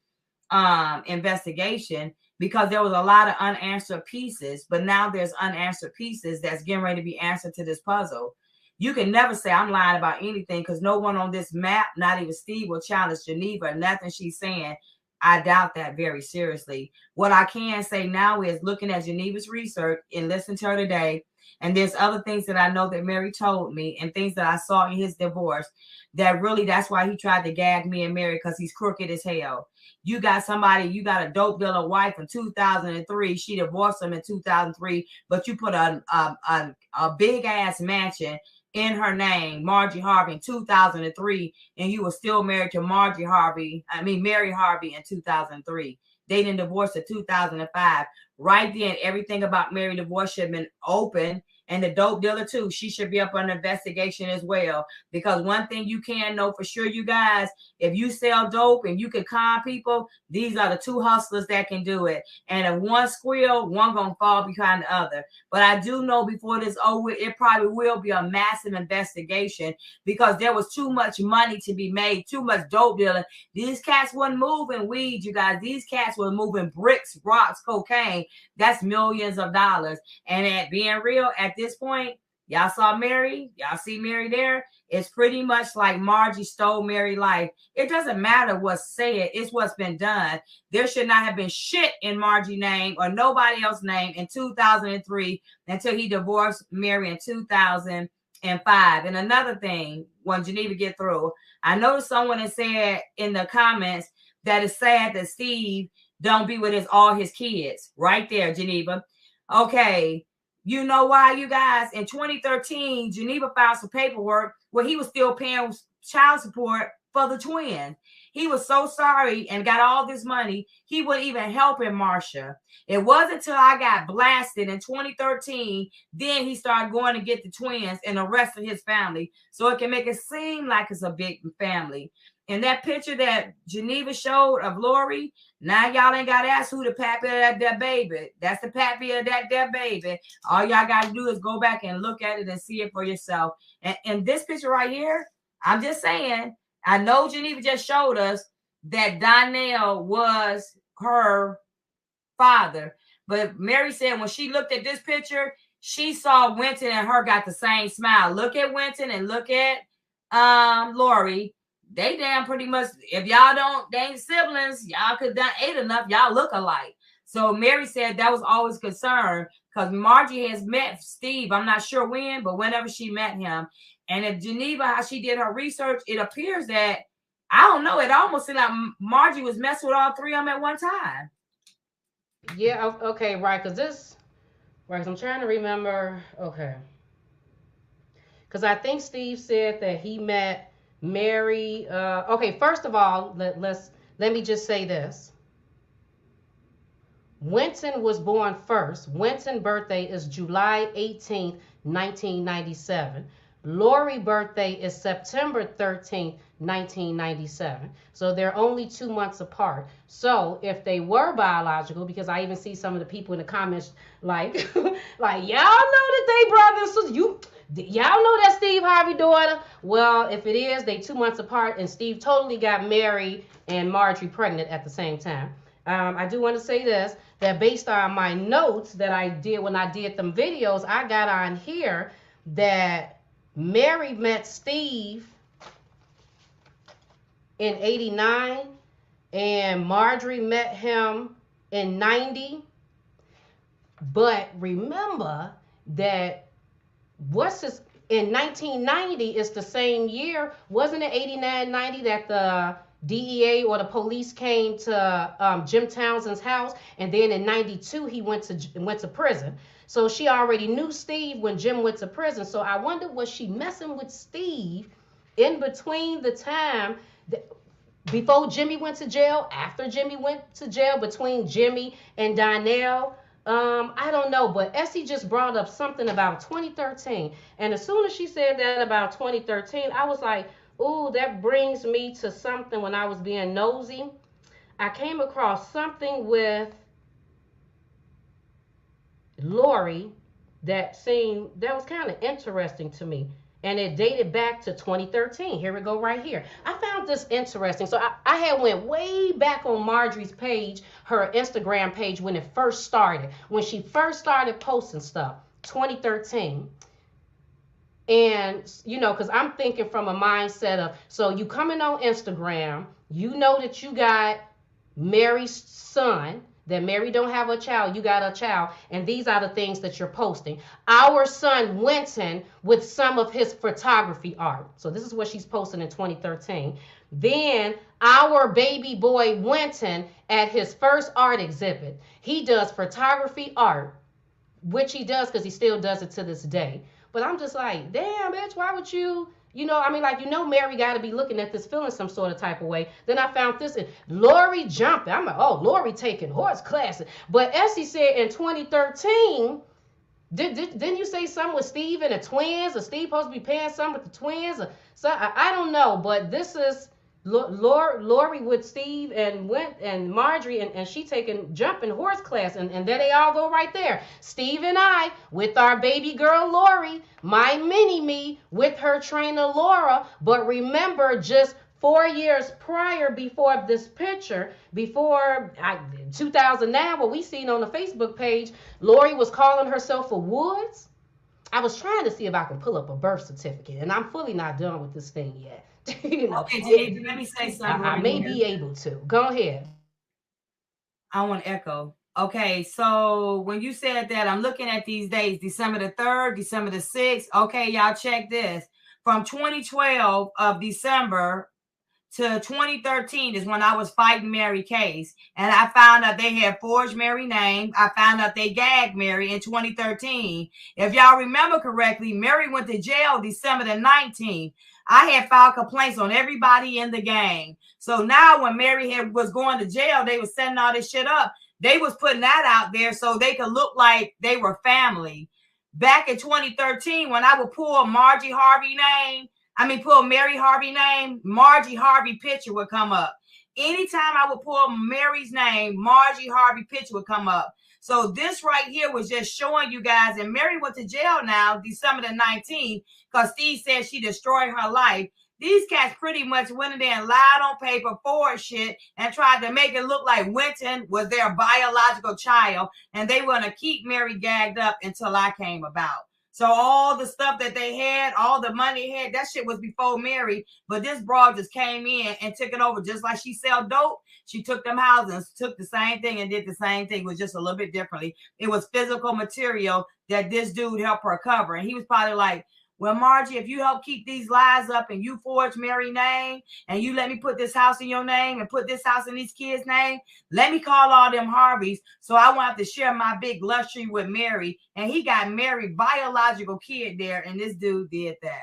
investigation, because there was a lot of unanswered pieces, but now there's unanswered pieces that's getting ready to be answered to this puzzle. You can never say I'm lying about anything, because no one on this map, not even Steve, will challenge Geneva. Nothing she's saying, I doubt that very seriously. What I can say now is looking at Geneva's research and listening to her today, and there's other things that I know that Mary told me and things that I saw in his divorce that really, that's why he tried to gag me and Mary, because he's crooked as hell. You got somebody, you got a dope dealer wife in 2003. She divorced him in 2003, but you put a big ass mansion in her name, Margie Harvey, in 2003, and you were still married to Mary Harvey in 2003. They didn't divorce in 2005. Right then, everything about Mary divorce should have been open, and the dope dealer too. She should be up on investigation as well. Because one thing you can know for sure, you guys, if you sell dope and you can con people, these are the two hustlers that can do it. And if one squeal, one gonna fall behind the other. But I do know before this over, it probably will be a massive investigation, because there was too much money to be made, too much dope dealing. These cats weren't moving weed, you guys. These cats were moving bricks, rocks, cocaine. That's millions of dollars. And at being real, at this point, y'all saw Mary, y'all see Mary there. It's pretty much like Margie stole Mary's life. It doesn't matter what's said. It's what's been done. There should not have been shit in Margie's name or nobody else's name in 2003 until he divorced Mary in 2005. And another thing, when Geneva get through, I noticed someone had said in the comments that it's sad that Steve don't be with all his kids. Right there, Geneva. Okay. You know why, you guys? In 2013, Geneva filed some paperwork where he was still paying child support for the twins. He was so sorry and got all this money, he wouldn't even help him, Marcia. It wasn't until I got blasted in 2013, then he started going to get the twins and the rest of his family, so it can make it seem like it's a big family. And that picture that Geneva showed of Lori, now y'all ain't got to ask who the pappy of that baby. That's the pappy of that baby. All y'all got to do is go back and look at it and see it for yourself. And this picture right here, I'm just saying, I know Geneva just showed us that Donnell was her father. But Mary said when she looked at this picture, she saw Winton and her got the same smile. Look at Winton and look at Lori. They damn pretty much, if y'all don't, they ain't siblings, y'all could done ate enough, y'all look alike. So Mary said that was always concerned because Margie has met Steve, I'm not sure when, but whenever she met him. And if Geneva, how she did her research, it appears that, I don't know, it almost seemed like Margie was messing with all three of them at one time. Yeah, okay, right, because this, right, I'm trying to remember, okay. Because I think Steve said that he met Mary. Okay, first of all, let me just say this. Winton was born first. Winton's birthday is July 18th, 1997. Lori's birthday is September 13th, 1997. So they're only 2 months apart. So if they were biological, because I even see some of the people in the comments like, like y'all know that they brothers. So y'all know that Steve Harvey daughter. Well, if it is, they 2 months apart, and Steve totally got Mary and Marjorie pregnant at the same time. I do want to say this, that based on my notes that I did when I did them videos, I got on here that Mary met Steve in 89 and Marjorie met him in 90. But remember that in 1990 is the same year, wasn't it 89, 90 that the DEA or the police came to Jim Townsend's house, and then in 92 he went to prison. So she already knew Steve when Jim went to prison. So I wonder, was she messing with Steve in between the time before Jimmy went to jail, after Jimmy went to jail, between Jimmy and Donnell? I don't know, but Essie just brought up something about 2013. And as soon as she said that about 2013, I was like, ooh, that brings me to something when I was being nosy. I came across something with Lori that was kind of interesting to me. And it dated back to 2013. Here we go right here. I found this interesting. So I had went way back on Marjorie's page, her Instagram page, when it first started. When she first started posting stuff, 2013. And, you know, because I'm thinking from a mindset of, so you coming on Instagram, you know that you got Mary's son, that Mary don't have a child, you got a child, and these are the things that you're posting. Our son Winton with some of his photography art. So this is what she's posting in 2013. Then our baby boy Winton at his first art exhibit. He does photography art, which he does because he still does it to this day. But I'm just like, damn, bitch, why would you? You know, I mean, like, you know, Mary got to be looking at this feeling some sort of type of way. Then I found this in Lori jumping. I'm like, oh, Lori taking horse classes. But Essie said in 2013, didn't you say something with Steve and the twins? Or Steve supposed to be paying something with the twins? Or so I don't know. But this is Lori with Steve and Marjorie, and she taking jumping horse class, and there they all go right there. Steve and I with our baby girl Lori, my mini me with her trainer Laura. But remember, just 4 years prior, before this picture, before 2009, what we seen on the Facebook page, Lori was calling herself a Woods. I was trying to see if I can pull up a birth certificate, and I'm fully not done with this thing yet. You know, Okay, Geneva, let me say something I right may here. be able to. Go ahead. I want to echo. Okay, so when you said that, I'm looking at these dates, December the 3rd, December the 6th. Okay, y'all check this. From 2012 of December to 2013 is when I was fighting Mary case. And I found out they had forged Mary name. I found out they gagged Mary in 2013. If y'all remember correctly, Mary went to jail December the 19th. I had filed complaints on everybody in the gang. So now when Mary was going to jail, they was setting all this shit up. They was putting that out there so they could look like they were family. Back in 2013, when I would pull Margie Harvey name, pull Mary Harvey name, Margie Harvey picture would come up. Anytime I would pull Mary's name, Margie Harvey picture would come up. So this right here was just showing you guys, and Mary went to jail now, December the 19th, because Steve said she destroyed her life. These cats pretty much went in there and lied on paper for shit and tried to make it look like Winton was their biological child, and they want to keep Mary gagged up until I came about. So all the stuff that they had, all the money they had, that shit was before Mary. But this broad just came in and took it over. Just like she sell dope, she took them houses, took the same thing and did the same thing, was just a little bit differently. It was physical material that this dude helped her cover. And he was probably like, well, Margie, if you help keep these lies up and you forge Mary's name and you let me put this house in your name and put this house in these kids' name, let me call all them Harveys so I won't have to share my big luxury with Mary. And he got Mary's biological kid there, and this dude did that.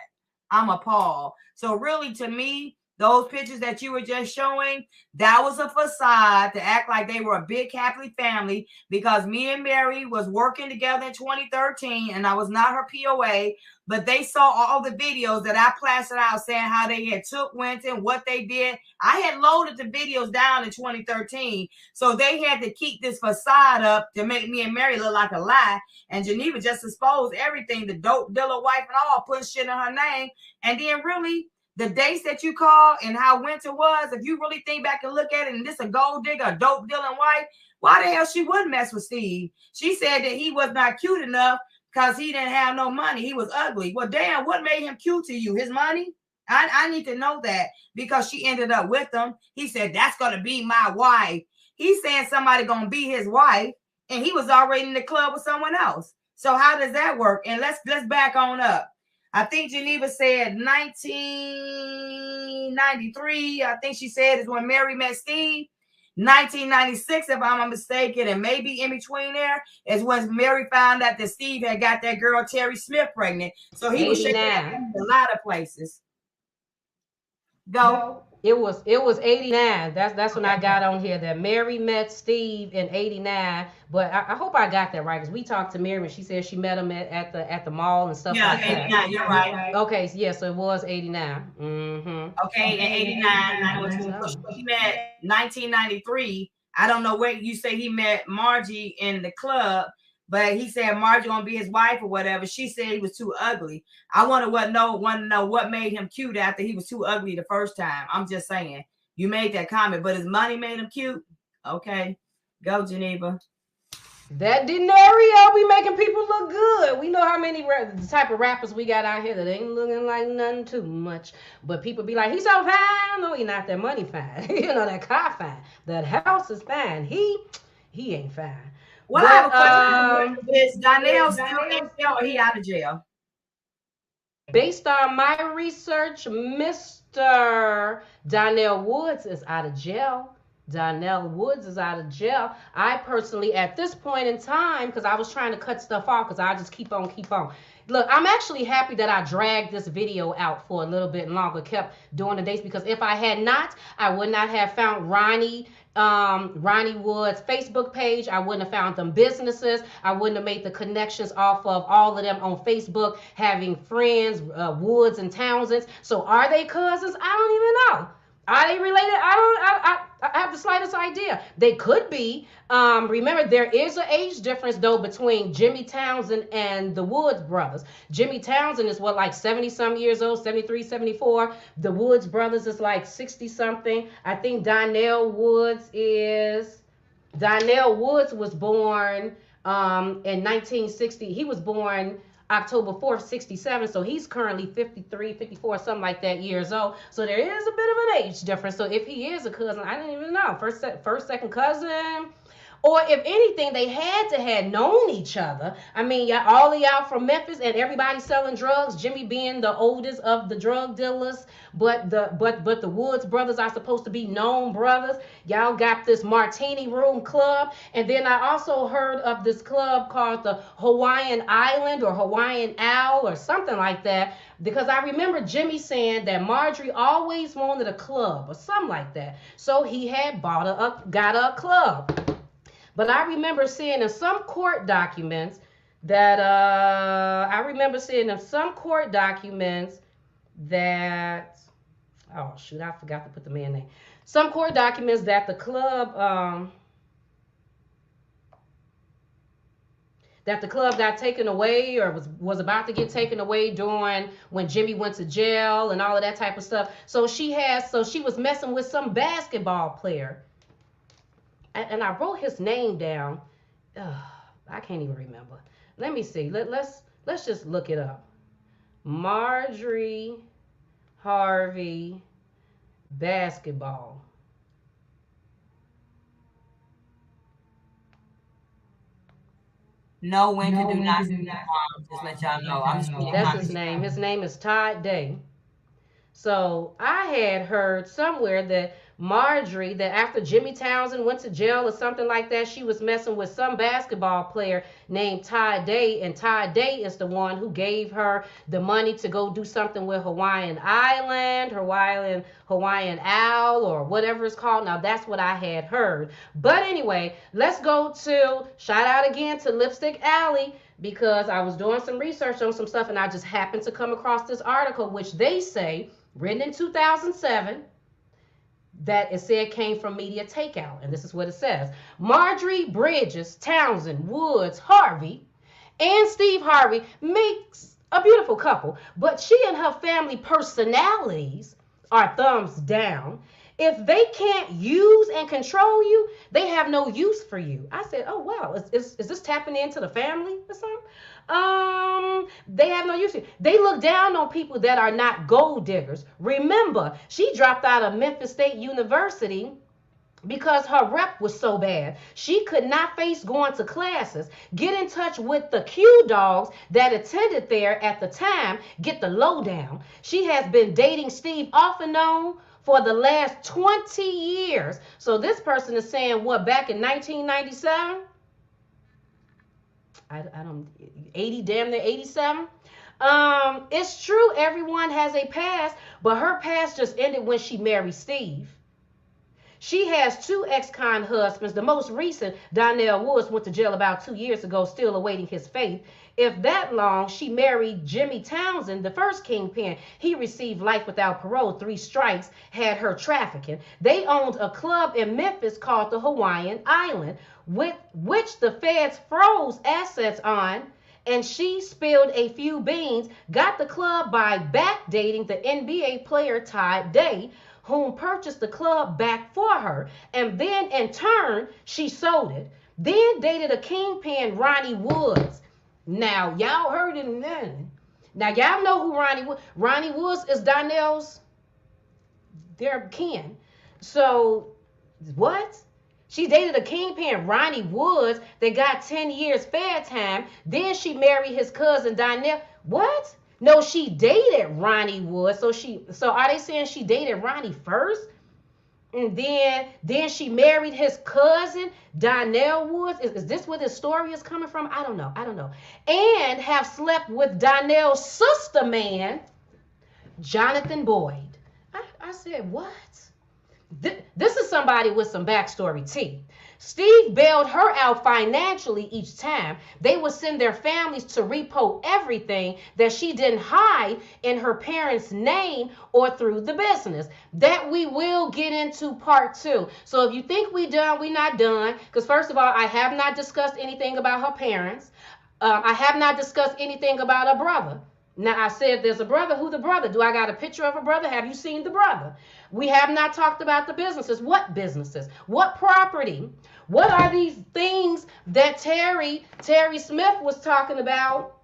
I'm appalled. So really, to me, those pictures that you were just showing, that was a facade to act like they were a big happy family, because me and Mary was working together in 2013 and I was not her POA, but they saw all the videos that I plastered out saying how they had took Winton, what they did. I had loaded the videos down in 2013. So they had to keep this facade up to make me and Mary look like a lie. And Geneva just exposed everything, the dope dealer wife and all, putting shit in her name. And then really, the dates that you call and how Winter was, if you really think back and look at it, and this a gold digger, a dope dealing wife, why the hell she wouldn't mess with Steve? She said that he was not cute enough because he didn't have no money. He was ugly. Well, damn, what made him cute to you? His money? I need to know that, because she ended up with him. He said, that's going to be my wife. He's saying somebody going to be his wife, and he was already in the club with someone else. So how does that work? And let's back on up. I think Geneva said 1993. I think she said is when Mary met Steve. 1996, if I'm not mistaken, and maybe in between there is when Mary found out that Steve had got that girl Terry Smith pregnant. So he was shaking a lot of places. Go. It was 89. That's when I got on here that Mary met Steve in 89. But I hope I got that right, because we talked to Mary and she said she met him at the mall and stuff like that. 89, you're right. Okay, yeah, so it was 89. Okay, in 89, he met 1993. I don't know where you say he met Margie in the club, but he said Margie gonna be his wife or whatever. She said he was too ugly. I want to know what made him cute after he was too ugly the first time. I'm just saying. You made that comment, but his money made him cute. Okay, go Geneva. That Denario be making people look good. We know how many the type of rappers we got out here that ain't looking like nothing too much. But people be like, he's so fine. No, he not. That money fine. You know, that car fine. That house is fine. He ain't fine. Well, I have a question. Is Donnell still in jail or he out of jail? Based on my research, Mr. Donnell Woods is out of jail. Donnell Woods is out of jail. I personally, at this point in time, because I was trying to cut stuff off, because I just keep on. Look, I'm actually happy that I dragged this video out for a little bit longer, kept doing the dates, because if I had not, I would not have found Ronnie Wood's Facebook page. I wouldn't have found them businesses. I wouldn't have made the connections off of all of them on Facebook, having friends, Woods and Townsends. So are they cousins? I don't even know. Are they related? I have the slightest idea. They could be. Remember, there is an age difference, though, between Jimmy Townsend and the Woods brothers. Jimmy Townsend is, like 70-some years old, 73, 74. The Woods brothers is like 60-something. I think Donnell Woods was born in 1960. He was born October 4th, 67. So he's currently 53, 54, something like that years old. So there is a bit of an age difference. So if he is a cousin, I didn't even know. First, second cousin. Or if anything, they had to have known each other. I mean, all of y'all from Memphis and everybody selling drugs. Jimmy being the oldest of the drug dealers, but the Woods brothers are supposed to be known brothers. Y'all got this Martini Room Club, and then I also heard of this club called the Hawaiian Island or Hawaiian Owl or something like that. Because I remember Jimmy saying that Marjorie always wanted a club or something like that, so he had got a club. But I remember seeing in some court documents that oh shoot, I forgot to put the man's name. Some court documents that the club got taken away or was about to get taken away during when Jimmy went to jail and all of that type of stuff. So she was messing with some basketball player. And I wrote his name down. I can't even remember. Let me see. Let's just look it up. Marjorie Harvey basketball. No, when to do not just let y'all know. That's his name. His name is Todd Day. So I had heard somewhere that Marjorie, that after Jimmy Townsend went to jail or something like that, she was messing with some basketball player named Todd Day, and Todd Day is the one who gave her the money to go do something with Hawaiian Island, Hawaiian Owl, or whatever it's called. Now that's what I had heard. But anyway, let's go to, shout out again to Lipstick Alley, because I was doing some research on some stuff and I just happened to come across this article, which they say, written in 2007, that it said came from Media Takeout. And this is what it says. Marjorie, Bridges, Townsend, Woods, Harvey, and Steve Harvey makes a beautiful couple, but she and her family personalities are thumbs down. If they can't use and control you, they have no use for you. I said, oh, wow, is this tapping into the family or something? They have no use. They look down on people that are not gold diggers. Remember, she dropped out of Memphis State University because her rep was so bad. She could not face going to classes. Get in touch with the Q dogs that attended there at the time. Get the lowdown. She has been dating Steve off and on for the last 20 years. So this person is saying, what, back in 1997? I don't, 80, damn near 87. It's true everyone has a past, but her past just ended when she married Steve. She has 2 ex-con husbands. The most recent, Donnell Woods, went to jail about 2 years ago, still awaiting his fate. If that long, she married Jimmy Townsend, the first kingpin. He received life without parole, 3 strikes, had her trafficking. They owned a club in Memphis called the Hawaiian Island, with which the feds froze assets on, and she spilled a few beans, got the club by backdating the NBA player Todd Day, whom purchased the club back for her, and then in turn, she sold it. Then dated a kingpin, Ronnie Woods. Now, y'all heard it then. Now, y'all know who Ronnie Woods is. Donnell's, their kin. So, what? She dated a kingpin, Ronnie Woods, that got 10 years fair time. Then she married his cousin, Donnell. What? No, she dated Ronnie Woods. So are they saying she dated Ronnie first? And then she married his cousin, Donnell Woods. Is this where this story is coming from? I don't know. And have slept with Donnell's sister man, Jonathan Boyd. I said, what? This is somebody with some backstory tea. Steve bailed her out financially each time. They would send their families to repo everything that she didn't hide in her parents' name or through the business. That we will get into part 2. So if you think we done, we not done. Because first of all, I have not discussed anything about her parents. I have not discussed anything about her brother. Now, I said there's a brother. Who the brother? Do I got a picture of a brother? Have you seen the brother? We have not talked about the businesses. What businesses? What property? What are these things that Terry Smith was talking about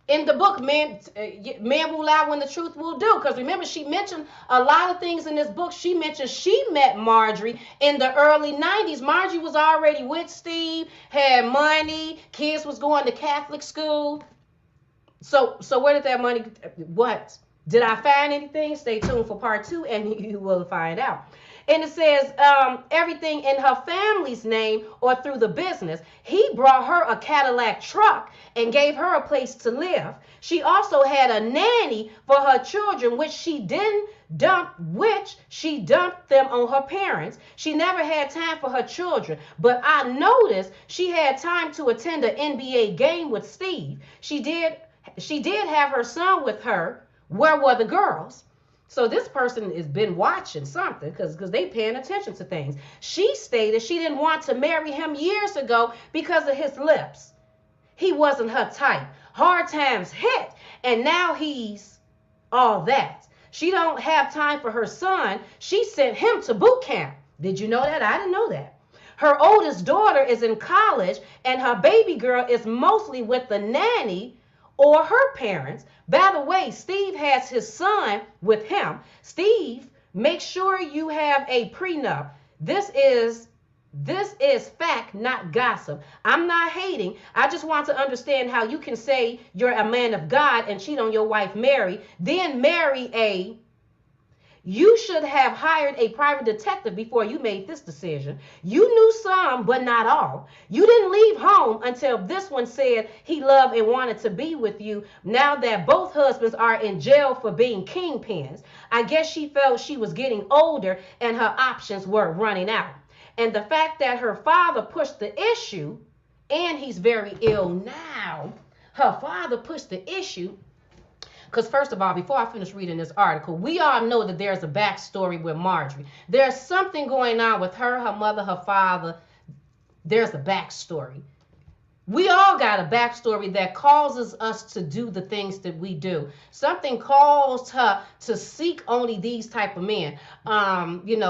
In the book, men will lie when the truth will do. Because remember, she mentioned a lot of things in this book. She mentioned she met Marjorie in the early 90s. Marjorie was already with Steve, had money, kids was going to Catholic school. So where did that money? What did I find anything? Stay tuned for part 2, and you will find out. And it says everything in her family's name or through the business. He brought her a Cadillac truck and gave her a place to live. She also had a nanny for her children, which she dumped them on her parents. She never had time for her children, but I noticed she had time to attend an NBA game with Steve. She did have her son with her. Where were the girls? So this person has been watching something because they paying attention to things. She stated she didn't want to marry him years ago because of his lips. He wasn't her type. Hard times hit, and now he's all that. She don't have time for her son. She sent him to boot camp. Did you know that? I didn't know that. Her oldest daughter is in college, and her baby girl is mostly with the nanny or her parents. By the way, Steve has his son with him. Steve, make sure you have a prenup. This is fact, not gossip. I'm not hating. I just want to understand how you can say you're a man of God and cheat on your wife Mary, then marry a... You should have hired a private detective before you made this decision. You knew some, but not all. You didn't leave home until this one said he loved and wanted to be with you. Now that both husbands are in jail for being kingpins, I guess she felt she was getting older and her options were running out. And the fact that her father pushed the issue, and he's very ill now, her father pushed the issue. Because first of all, before I finish reading this article, we all know that there's a backstory with Marjorie. There's something going on with her mother, her father. There's a backstory. We all got a backstory that causes us to do the things that we do. Something caused her to seek only these type of men.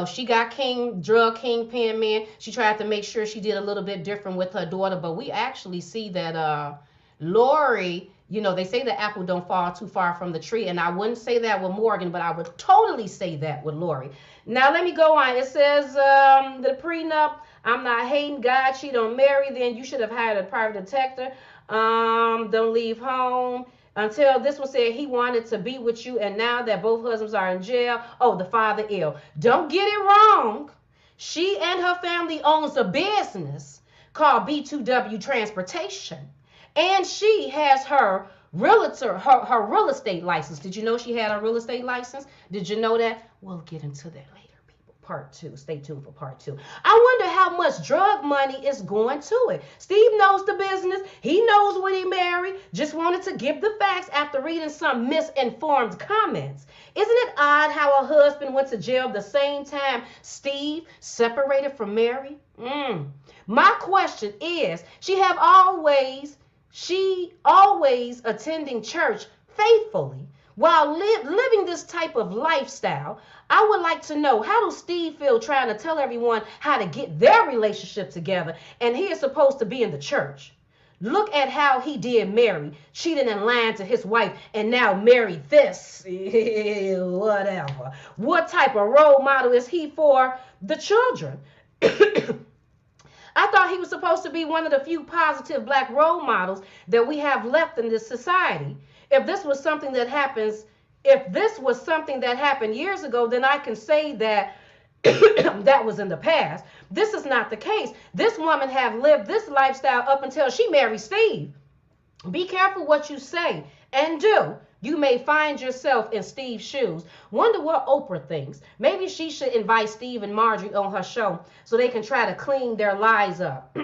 She got drug kingpin men. She tried to make sure she did a little bit different with her daughter, but we actually see that Lori... they say the apple don't fall too far from the tree, and I wouldn't say that with Morgan, but I would totally say that with Lori. Now, let me go on. It says the prenup, I'm not hating God, she don't marry, then you should have hired a private detective. Don't leave home. Until this one said he wanted to be with you, and now that both husbands are in jail, the father ill. Don't get it wrong. She and her family owns a business called B2W Transportation. And she has her realtor, her real estate license. Did you know she had a real estate license? Did you know that? We'll get into that later, people. Part 2. Stay tuned for part 2. I wonder how much drug money is going to it. Steve knows the business. He knows what he married. Just wanted to give the facts after reading some misinformed comments. Isn't it odd how her husband went to jail the same time Steve separated from Mary? My question is, she always attending church faithfully while living this type of lifestyle. I would like to know, how does Steve feel trying to tell everyone how to get their relationship together, and he is supposed to be in the church? Look at how he did Mary, cheating and lying to his wife, and now married this. Whatever. What type of role model is he for the children? I thought he was supposed to be one of the few positive black role models that we have left in this society. If this was something that happened years ago, then I can say that that was in the past. This is not the case. This woman have lived this lifestyle up until she married Steve. Be careful what you say and do. You may find yourself in Steve's shoes. Wonder what Oprah thinks. Maybe she should invite Steve and Marjorie on her show so they can try to clean their lies up.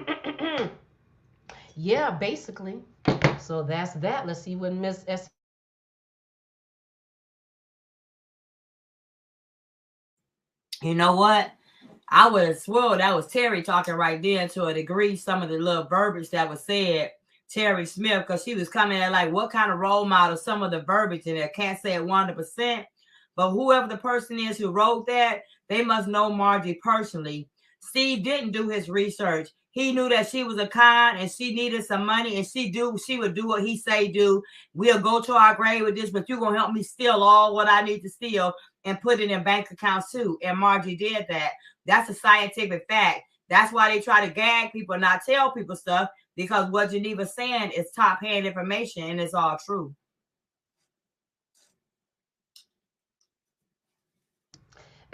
Yeah, basically. So that's that. Let's see what Miss S. You know what? I would have sworn that was Terry talking right then to a degree. Some of the little verbiage that was said, Terry Smith, because she was coming at like, what kind of role model, some of the verbiage in there. Can't say it 100%, but whoever the person is who wrote that, they must know Margie personally. Steve didn't do his research. He knew that she was a con and she needed some money, and she would do what he say do. We'll go to our grave with this, but you're gonna help me steal all what I need to steal and put it in bank accounts too. And Margie did that. That's a scientific fact. That's why they try to gag people, not tell people stuff, because what Geneva's saying is top hand information and it's all true.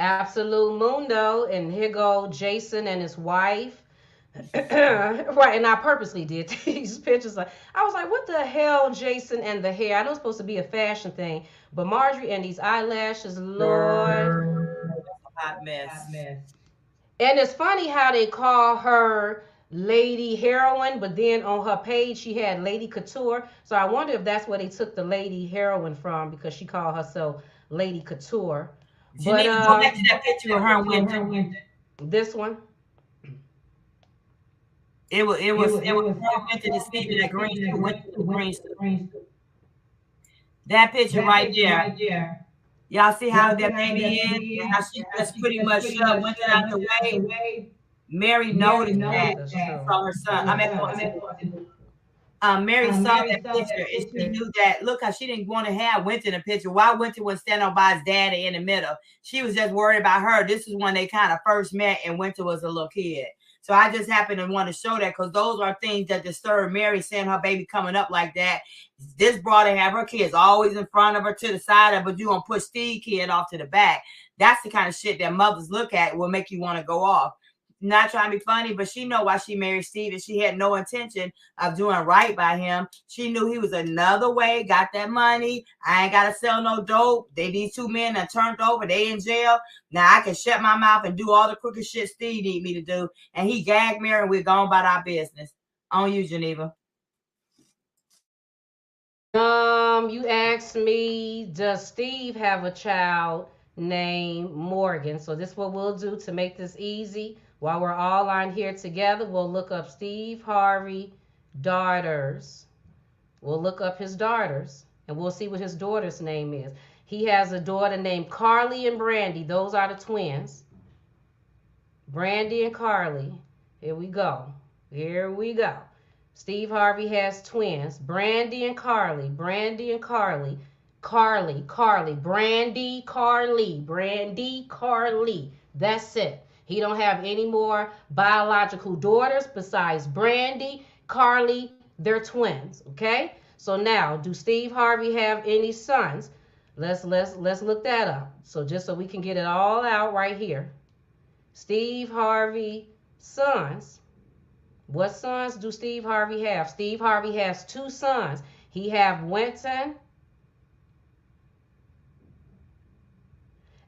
Absolute Mundo, and here go Jason and his wife. Right, and I purposely did these pictures. I was like, what the hell, Jason and the hair? I know it's supposed to be a fashion thing, but Marjorie and these eyelashes, Lord. Hot mess. And it's funny how they call her Lady Heroine, but then on her page she had Lady Couture. So I wonder if that's where they took the Lady Heroine from, because she called herself Lady Couture. But go back to that picture of her winter. This one. It was her winter to see that green. That picture right there. Y'all see how that baby is? And how she just pretty much shoved winter out the way. Mary noticed that from her son. Mary saw that picture and she knew that. Look how she didn't want to have Winter in the picture. Why Winter was standing on by his daddy in the middle? She was just worried about her. This is when they kind of first met and Winter was a little kid. So I just happened to want to show that because those are things that disturb Mary, seeing her baby coming up like that. This brother have her kids always in front of her, to the side of her, but you gonna push Steve kid off to the back. That's the kind of shit that mothers look at will make you want to go off. Not trying to be funny, but she know why she married Steve, and she had no intention of doing right by him. She knew he was another way, got that money. I ain't gotta sell no dope. These two men that turned over, they in jail. Now I can shut my mouth and do all the crooked shit Steve need me to do. And he gagged Mary and we're going about our business. On you, Geneva. You asked me, does Steve have a child named Morgan? So this is what we'll do to make this easy. While we're all on here together, we'll look up Steve Harvey daughters. We'll look up his daughters, and we'll see what his daughter's name is. He has a daughter named Carly and Brandy. Those are the twins. Brandy and Carly. Here we go. Here we go. Steve Harvey has twins. Brandy and Carly. Brandy and Carly. Carly. Brandy, Carly. Brandy, Carly. That's it. He don't have any more biological daughters besides Brandy, Carly. They're twins. Okay. So now, do Steve Harvey have any sons? Let's look that up. So just so we can get it all out right here. Steve Harvey sons. What sons do Steve Harvey have? Steve Harvey has two sons. He have Winton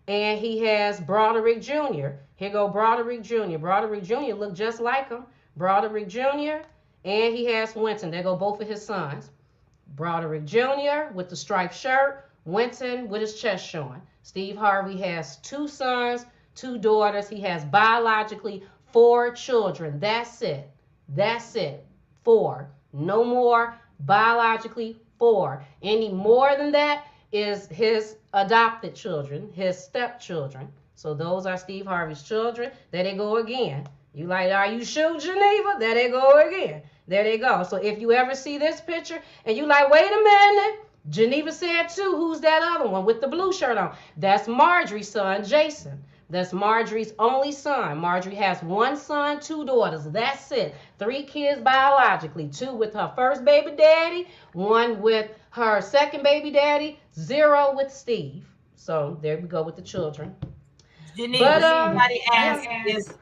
and he has Broderick Jr. Here go Broderick Jr. Broderick Jr. look just like him. Broderick Jr. and he has Winton. There go both of his sons. Broderick Jr. with the striped shirt. Winton with his chest showing. Steve Harvey has two sons, two daughters. He has biologically 4 children. That's it. That's it. 4. No more. Biologically 4. Any more than that is his adopted children, his stepchildren. So those are Steve Harvey's children. There they go again. You like, are you sure, Geneva? There they go again. There they go. So if you ever see this picture and you like, wait a minute, Geneva said too, who's that other one with the blue shirt on? That's Marjorie's son, Jason. That's Marjorie's only son. Marjorie has 1 son, 2 daughters. That's it. 3 kids biologically. 2 with her first baby daddy, 1 with her second baby daddy, 0 with Steve. So there we go with the children. Geneva, somebody asked,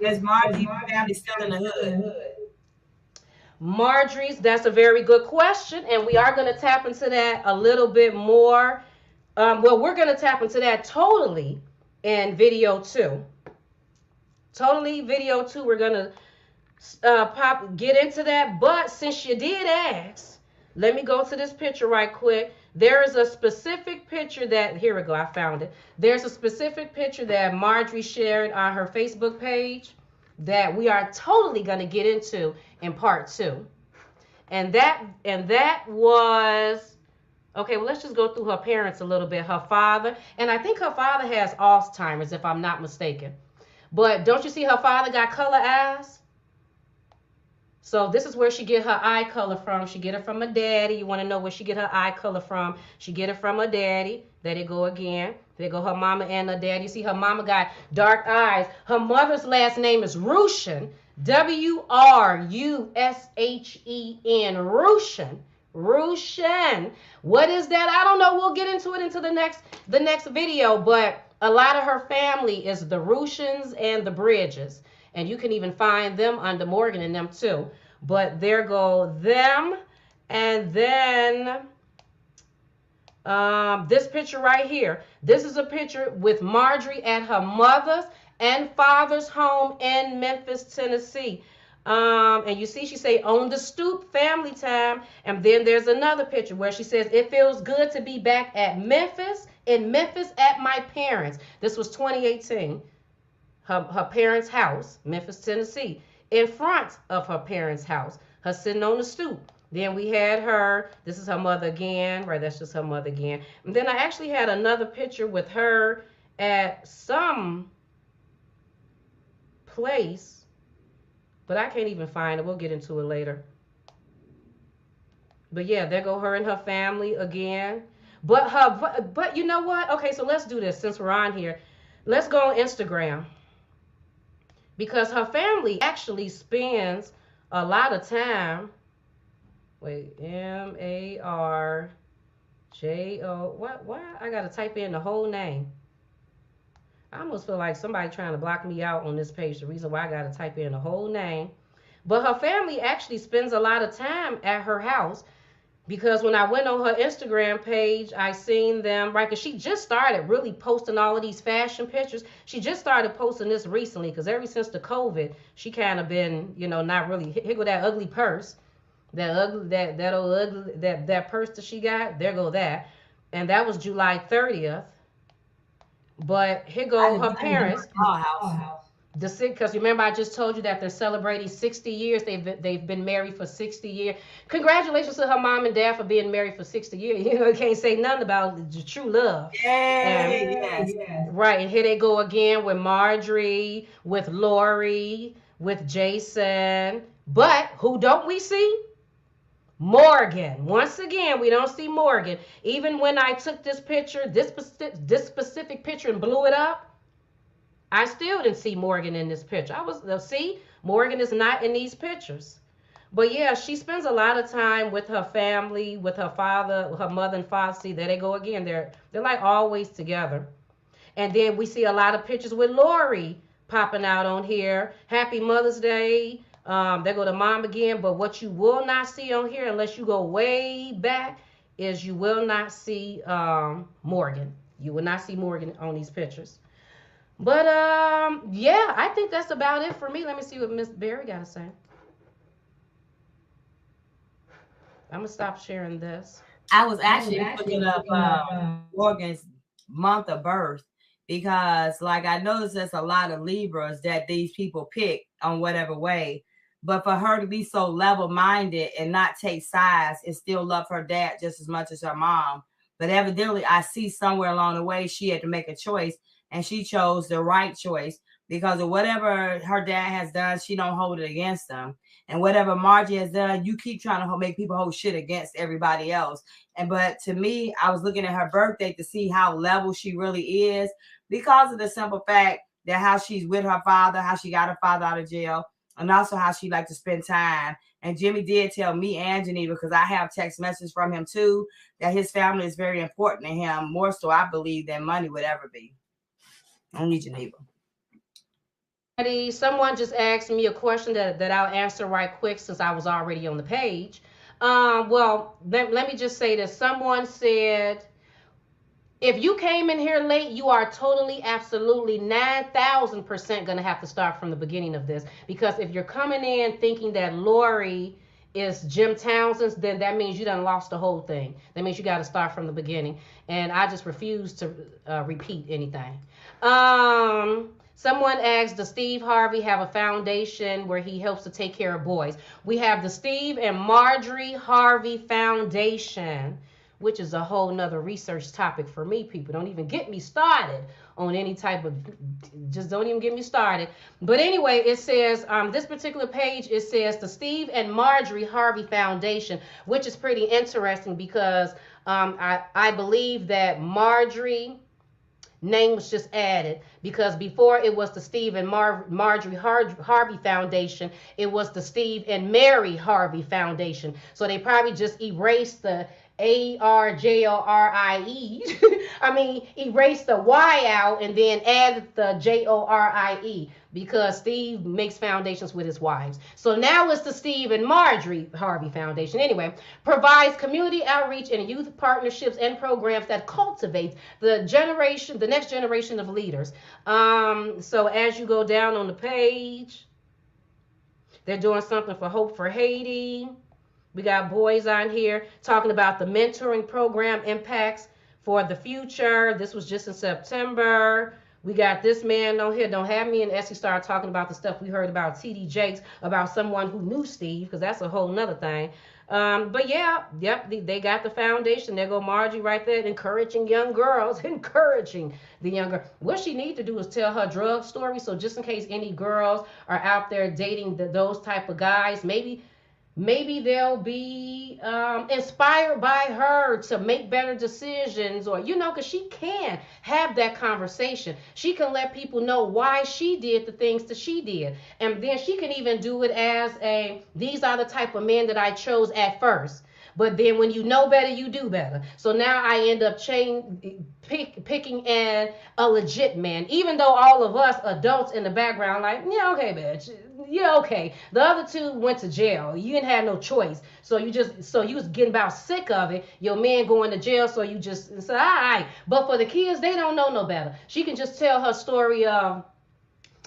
is Marjorie's family still in the hood? Marjorie's, that's a very good question, and we are going to tap into that a little bit more. Well, we're going to tap into that totally in video 2. Totally video 2, we're going to get into that. But since you did ask, let me go to this picture right quick. There is a specific picture that, here we go, I found it. There's a specific picture that Marjorie shared on her Facebook page that we are totally going to get into in part 2. And that was, okay, well, let's just go through her parents a little bit. Her father, and I think her father has Alzheimer's, if I'm not mistaken. But don't you see her father got color eyes? So this is where she get her eye color from. She get it from her daddy. You want to know where she get her eye color from? She get it from her daddy. There they go again. There go her mama and her daddy. You see her mama got dark eyes. Her mother's last name is Rushen. Wurshen. Rushen. Rushen. What is that? I don't know. We'll get into it into the next video. But a lot of her family is the Rushens and the Bridges. And you can even find them under Morgan and them too. But there go them. And then this picture right here. This is a picture with Marjorie at her mother's and father's home in Memphis, Tennessee. And you see she say on the stoop, family time. And then there's another picture where she says it feels good to be back at Memphis, in Memphis at my parents'. This was 2018. Her parents' house, Memphis, Tennessee, in front of her parents' house, her sitting on the stoop. Then we had her, this is her mother again, right, that's just her mother again. And then I actually had another picture with her at some place, but I can't even find it. We'll get into it later. But yeah, there go her and her family again. But you know what? Okay, so let's do this since we're on here. Let's go on Instagram. Because her family actually spends a lot of time. Wait, Marjo. What? Why? I gotta type in the whole name. I almost feel like somebody trying to block me out on this page. The reason why I gotta type in the whole name. But her family actually spends a lot of time at her house. Because when I went on her Instagram page, I seen them, right? Because she just started really posting all of these fashion pictures. She just started posting this recently because ever since the COVID, she kind of been, not really. Here go that ugly purse. That purse that she got, there go that. And that was July 30th. But here go her parents. Because remember I just told you that they're celebrating 60 years. They've been married for 60 years. Congratulations to her mom and dad for being married for 60 years. You can't say nothing about the true love. Yes. Right, and here they go again with Marjorie, with Lori, with Jason. But who don't we see? Morgan. Once again, we don't see Morgan. Even when I took this picture, this specific picture, and blew it up, I still didn't see Morgan in this picture. See, Morgan is not in these pictures. But yeah, she spends a lot of time with her family, with her father, her mother and father. See, there they go again. They're like always together. And then we see a lot of pictures with Lori popping out on here. Happy Mother's Day. There go the mom again. But what you will not see on here, unless you go way back, is you will not see Morgan. You will not see Morgan on these pictures. But yeah, I think that's about it for me. Let me see what Miss Berry got to say. I'm gonna stop sharing this. I was actually looking up Morgan's month of birth because, like, I noticed there's a lot of Libras that these people pick on whatever way. But for her to be so level-minded and not take sides and still love her dad just as much as her mom. But evidently, I see somewhere along the way she had to make a choice. And she chose the right choice because of whatever her dad has done, she don't hold it against them. And whatever Margie has done, you keep trying to make people hold shit against everybody else. But to me, I was looking at her birthday to see how level she really is because of the simple fact that how she's with her father, how she got her father out of jail, and also how she liked to spend time. And Jimmy did tell me and Geneva, because I have text messages from him too, that his family is very important to him, more so I believe than money would ever be. Only Geneva. Someone just asked me a question that I'll answer right quick since I was already on the page. Well, let me just say this. Someone said, if you came in here late, you are totally, absolutely 9,000% going to have to start from the beginning of this. Because if you're coming in thinking that Lori is Jim Townsend's, then that means you done lost the whole thing. That means you got to start from the beginning. And I just refuse to repeat anything. Someone asked, does Steve Harvey have a foundation where he helps to take care of boys? We have the Steve and Marjorie Harvey Foundation, which is a whole nother research topic for me. People, don't even get me started on any type of, just don't even get me started. But anyway, it says, this particular page, it says the Steve and Marjorie Harvey Foundation, which is pretty interesting because I believe that Marjorie name was just added, because before it was the Steve and Marjorie Harvey Foundation, it was the Steve and Mary Harvey Foundation. So they probably just erased the ARJORIE. I mean, erased the Y out and then added the JORIE, because Steve makes foundations with his wives. So now it's the Steve and Marjorie Harvey Foundation. Anyway, provides community outreach and youth partnerships and programs that cultivate the next generation of leaders. So as you go down on the page, they're doing something for Hope for Haiti. We got boys on here talking about the mentoring program impacts for the future. This was just in September. We got this man on here. Don't have me and Essie start talking about the stuff we heard about TD Jakes, about someone who knew Steve, because that's a whole nother thing. But yeah, yep, they got the foundation. There go Margie right there, encouraging young girls, encouraging the younger. What she need to do is tell her drug story. So just in case any girls are out there dating those type of guys, maybe they'll be inspired by her to make better decisions, or because she can have that conversation. She can let people know why she did the things that she did, and then she can even do it as these are the type of men that I chose at first, but then when you know better, you do better. So now I end up picking a legit man, even though all of us adults in the background like, yeah, okay, bitch, yeah, okay. The other two went to jail. You didn't have no choice. So you was getting about sick of it. Your man going to jail, so you just said, all right. But for the kids, they don't know no better. She can just tell her story of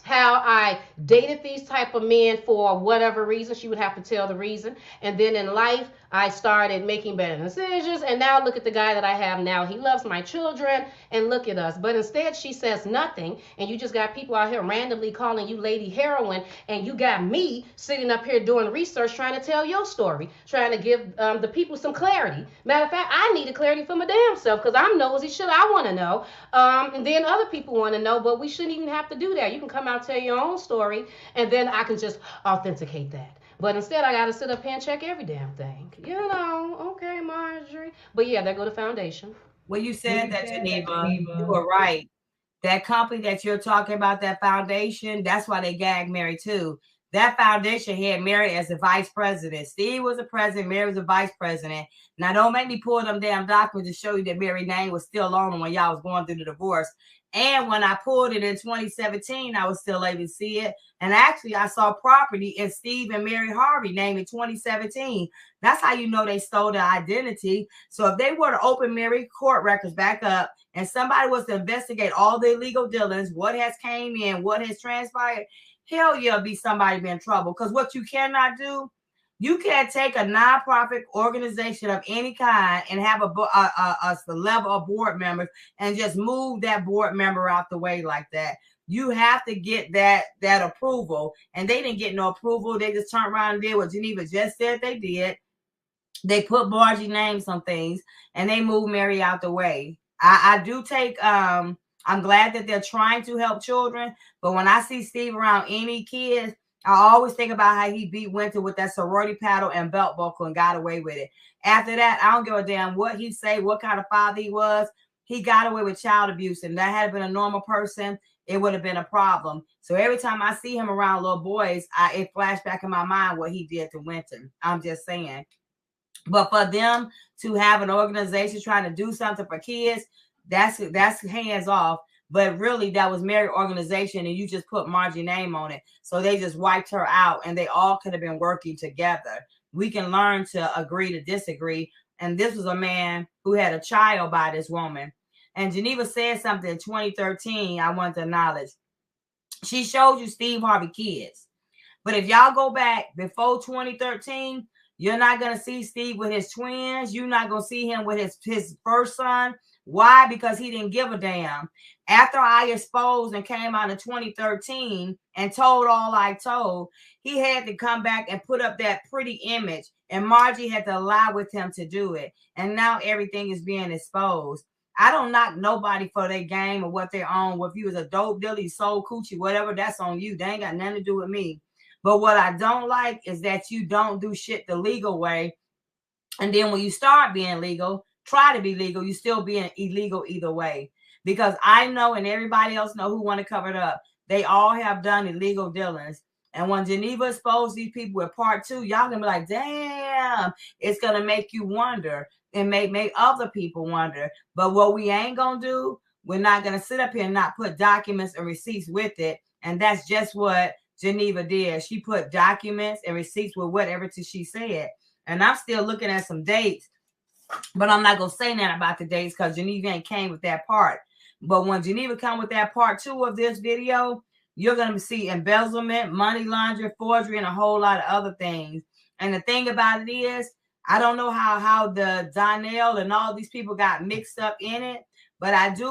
how I dated these type of men for whatever reason. She would have to tell the reason. And then in life, I started making better decisions. And now look at the guy that I have now. He loves my children, and look at us. But instead, she says nothing. And you just got people out here randomly calling you Lady Heroin. And you got me sitting up here doing research, trying to tell your story, trying to give the people some clarity. Matter of fact, I needed clarity for my damn self, because I'm nosy. Shit, I want to know. And then other people want to know, but we shouldn't even have to do that. You can come out, tell your own story, and then I can just authenticate that. But instead, I got to sit up here and check every damn thing. Okay, Marjorie. But yeah, there go the foundation. Well, you said that, Geneva. You were right. That company that you're talking about, that foundation, that's why they gagged Mary too. That foundation had Mary as the vice president. Steve was the president, Mary was the vice president. Now, don't make me pull them damn documents to show you that Mary's name was still on them when y'all was going through the divorce. And when I pulled it in 2017, I was still able to see it. And actually, I saw property in Steve and Mary Harvey name in 2017. That's how you know they stole their identity. So if they were to open Mary court records back up and somebody was to investigate all the illegal dealings, what has came in, what has transpired, hell yeah, be somebody be in trouble. Because what you cannot do, you can't take a nonprofit organization of any kind and have a level of board members and just move that board member out the way like that. You have to get that approval. And they didn't get no approval. They just turned around and did what Geneva just said they did. They put Margie names on things and they moved Mary out the way. I do take I'm glad that they're trying to help children, but when I see Steve around any kids, I always think about how he beat Winter with that sorority paddle and belt buckle and got away with it. After that, I don't give a damn what he say, what kind of father he was. He got away with child abuse, and that had been a normal person, it would have been a problem. So every time I see him around little boys, it flashed back in my mind what he did to Winter. I'm just saying. But for them to have an organization trying to do something for kids, that's hands off. But really, that was Mary's organization, and you just put Margie's name on it. So they just wiped her out, and they all could have been working together. We can learn to agree to disagree. And this was a man who had a child by this woman. And Geneva said something in 2013 I want to acknowledge. She showed you Steve Harvey kids. But if y'all go back before 2013, you're not going to see Steve with his twins. You're not going to see him with his first son. Why? Because he didn't give a damn. After I exposed and came out in 2013 and told all I told, he had to come back and put up that pretty image. And Margie had to lie with him to do it. And now everything is being exposed. I don't knock nobody for their game or what they're on. Well, if you was a dope dealer, you sold coochie, whatever, that's on you. They ain't got nothing to do with me. But what I don't like is that you don't do shit the legal way. And then when you start being legal, try to be legal, you still being illegal either way. Because I know, and everybody else know who want to cover it up, they all have done illegal dealings. And when Geneva exposed these people with part 2, y'all gonna be like, damn, it's gonna make you wonder and make other people wonder. But what we ain't gonna do, we're not gonna sit up here and not put documents and receipts with it. And that's just what Geneva did. She put documents and receipts with whatever she said. And I'm still looking at some dates, but I'm not gonna say nothing about the dates because Geneva ain't came with that part. But when Geneva come with that part 2 of this video, you're gonna see embezzlement, money laundering, forgery, and a whole lot of other things. And the thing about it is, I don't know how the Donnell and all these people got mixed up in it, but I do